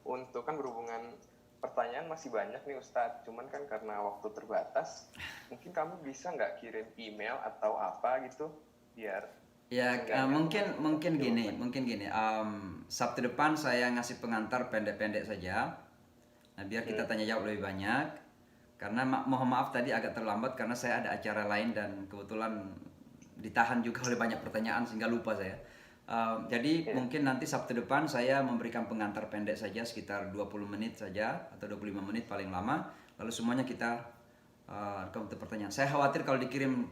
Untuk kan berhubungan pertanyaan masih banyak nih Ustadz, cuman kan karena waktu terbatas, mungkin kamu bisa nggak kirim email atau apa gitu biar ya mungkin gini. Sabtu depan saya ngasih pengantar pendek-pendek saja. Nah, biar kita tanya jawab lebih banyak. Karena mohon maaf tadi agak terlambat karena saya ada acara lain dan kebetulan ditahan juga oleh banyak pertanyaan sehingga lupa saya. Jadi mungkin nanti Sabtu depan saya memberikan pengantar pendek saja sekitar 20 menit saja atau 25 menit paling lama. Lalu semuanya kita untuk pertanyaan. Saya khawatir kalau dikirim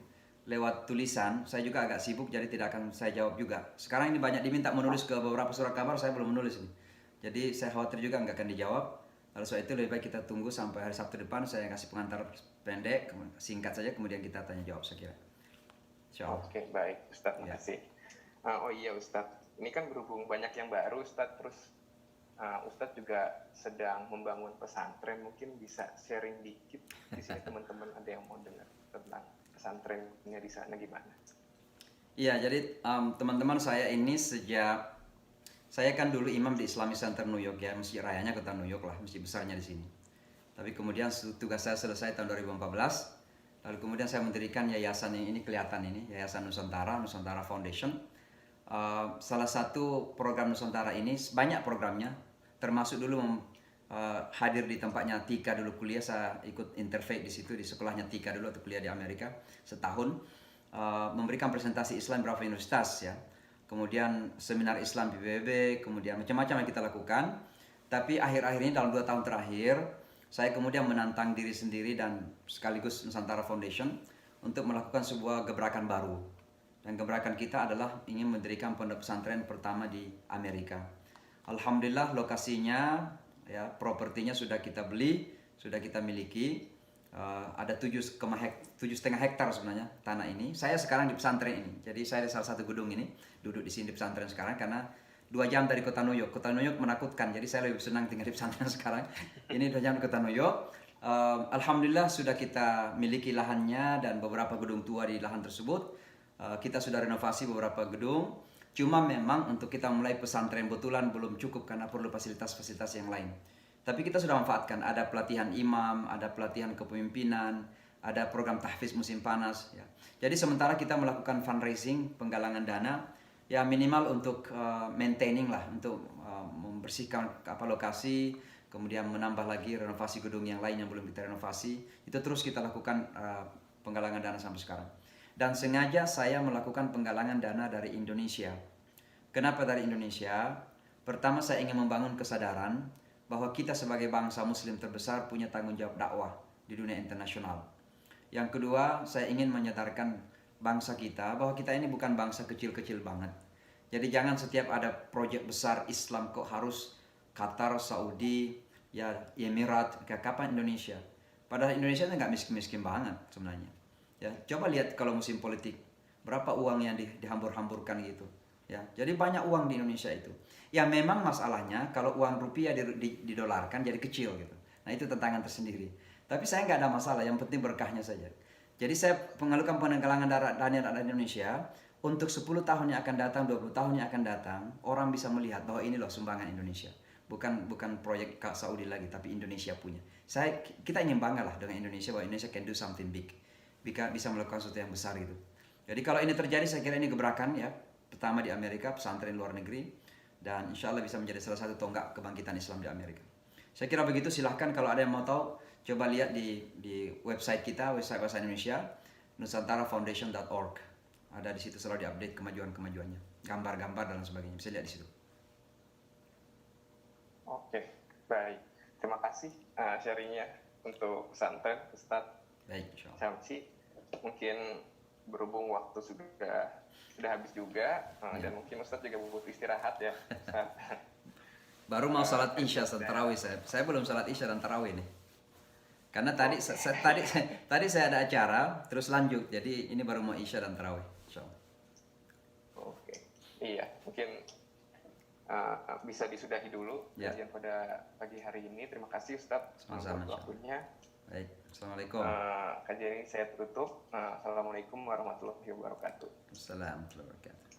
lewat tulisan, saya juga agak sibuk jadi tidak akan saya jawab juga. Sekarang ini banyak diminta menulis ke beberapa surat kabar, saya belum menulis ini. Jadi saya khawatir juga nggak akan dijawab. Lalu soal itu lebih baik kita tunggu sampai hari Sabtu depan, saya kasih pengantar pendek, singkat saja, kemudian kita tanya jawab saya kira. Oke, baik Ustadz, makasih. Oh iya Ustadz, ini kan berhubung banyak yang baru Ustadz, terus Ustadz juga sedang membangun pesantren, mungkin bisa sharing dikit di sini teman-teman ada yang mau dengar tentang pesantren. pesantrennya di sana gimana? Iya, jadi teman-teman saya ini saya kan dulu imam di Islamic Center New York ya, masjid rayanya kota New York lah, masjid besarnya di sini. Tapi kemudian tugas saya selesai tahun 2014, lalu kemudian saya mendirikan yayasan yang ini kelihatan ini, Yayasan Nusantara, Nusantara Foundation. Salah satu program Nusantara ini banyak programnya, termasuk dulu hadir di tempatnya Tika dulu kuliah, saya ikut interfaith di situ di sekolahnya Tika dulu atau kuliah di Amerika setahun, memberikan presentasi Islam beberapa universitas ya. Kemudian seminar Islam di PBB, kemudian macam-macam yang kita lakukan. Tapi akhir-akhir ini dalam 2 tahun terakhir, saya kemudian menantang diri sendiri dan sekaligus Nusantara Foundation untuk melakukan sebuah gebrakan baru. Dan gebrakan kita adalah ingin mendirikan pondok pesantren pertama di Amerika. Alhamdulillah lokasinya, ya propertinya sudah kita beli, sudah kita miliki. Ada 7,5 hektar sebenarnya tanah ini. Saya sekarang di pesantren ini. Jadi saya di salah satu gedung ini, duduk di sini di pesantren sekarang karena 2 jam dari kota New York. Kota New York menakutkan, jadi saya lebih senang tinggal di pesantren sekarang. Ini 2 jam dari kota New York. Alhamdulillah sudah kita miliki lahannya dan beberapa gedung tua di lahan tersebut. Kita sudah renovasi beberapa gedung. Cuma memang untuk kita mulai pesantren betulan belum cukup karena perlu fasilitas-fasilitas yang lain. Tapi kita sudah manfaatkan, ada pelatihan imam, ada pelatihan kepemimpinan, ada program tahfiz musim panas. Ya. Jadi sementara kita melakukan fundraising, penggalangan dana, ya minimal untuk maintaining lah, untuk membersihkan lokasi, kemudian menambah lagi renovasi gedung yang lain yang belum kita renovasi. Itu terus kita lakukan penggalangan dana sampai sekarang. Dan sengaja saya melakukan penggalangan dana dari Indonesia. Kenapa dari Indonesia? Pertama saya ingin membangun kesadaran bahwa kita sebagai bangsa muslim terbesar punya tanggung jawab dakwah di dunia internasional. Yang kedua, saya ingin menyadarkan bangsa kita bahwa kita ini bukan bangsa kecil-kecil banget. Jadi jangan setiap ada proyek besar Islam kok harus Qatar, Saudi, ya Emirat, kayak kapan Indonesia. Padahal Indonesia itu nggak miskin-miskin banget sebenarnya. Ya, coba lihat kalau musim politik, berapa uang yang dihambur-hamburkan gitu. Ya, jadi banyak uang di Indonesia itu. Ya memang masalahnya kalau uang rupiah didolarkan jadi kecil gitu. Nah itu tantangan tersendiri. Tapi saya nggak ada masalah, yang penting berkahnya saja. Jadi saya mengalukan penggalangan dana dari Indonesia untuk 10 tahun yang akan datang, 20 tahun yang akan datang, orang bisa melihat bahwa ini loh sumbangan Indonesia. Bukan proyek Saudi lagi, tapi Indonesia punya. Kita ingin bangga lah dengan Indonesia bahwa Indonesia can do something big. Bisa melakukan sesuatu yang besar gitu. Jadi kalau ini terjadi, saya kira ini gebrakan ya. Pertama di Amerika, pesantren luar negeri, dan insya Allah bisa menjadi salah satu tonggak kebangkitan Islam di Amerika. Saya kira begitu, silahkan kalau ada yang mau tahu, coba lihat di website kita, website bahasa Indonesia, nusantarafoundation.org. Ada di situ selalu diupdate kemajuan-kemajuannya, gambar-gambar dan sebagainya, bisa lihat di situ. Oke, baik. Terima kasih sharingnya untuk pesantren, Ustadz Syamsi. Mungkin berhubung waktu sudah habis juga, dan mungkin Ustadz juga butuh istirahat ya. Baru mau salat isya dan tarawih saya belum salat isya dan tarawih nih. Karena tadi saya ada acara terus lanjut, jadi ini baru mau isya dan tarawih. Insyaallah. Oke, iya mungkin bisa disudahi dulu kajian pada pagi hari ini. Terima kasih Ustadz untuk waktunya. Baik, assalamualaikum. Kajian ini saya tutup. Assalamualaikum warahmatullahi wabarakatuh. Assalamualaikum warahmatullahi wabarakatuh.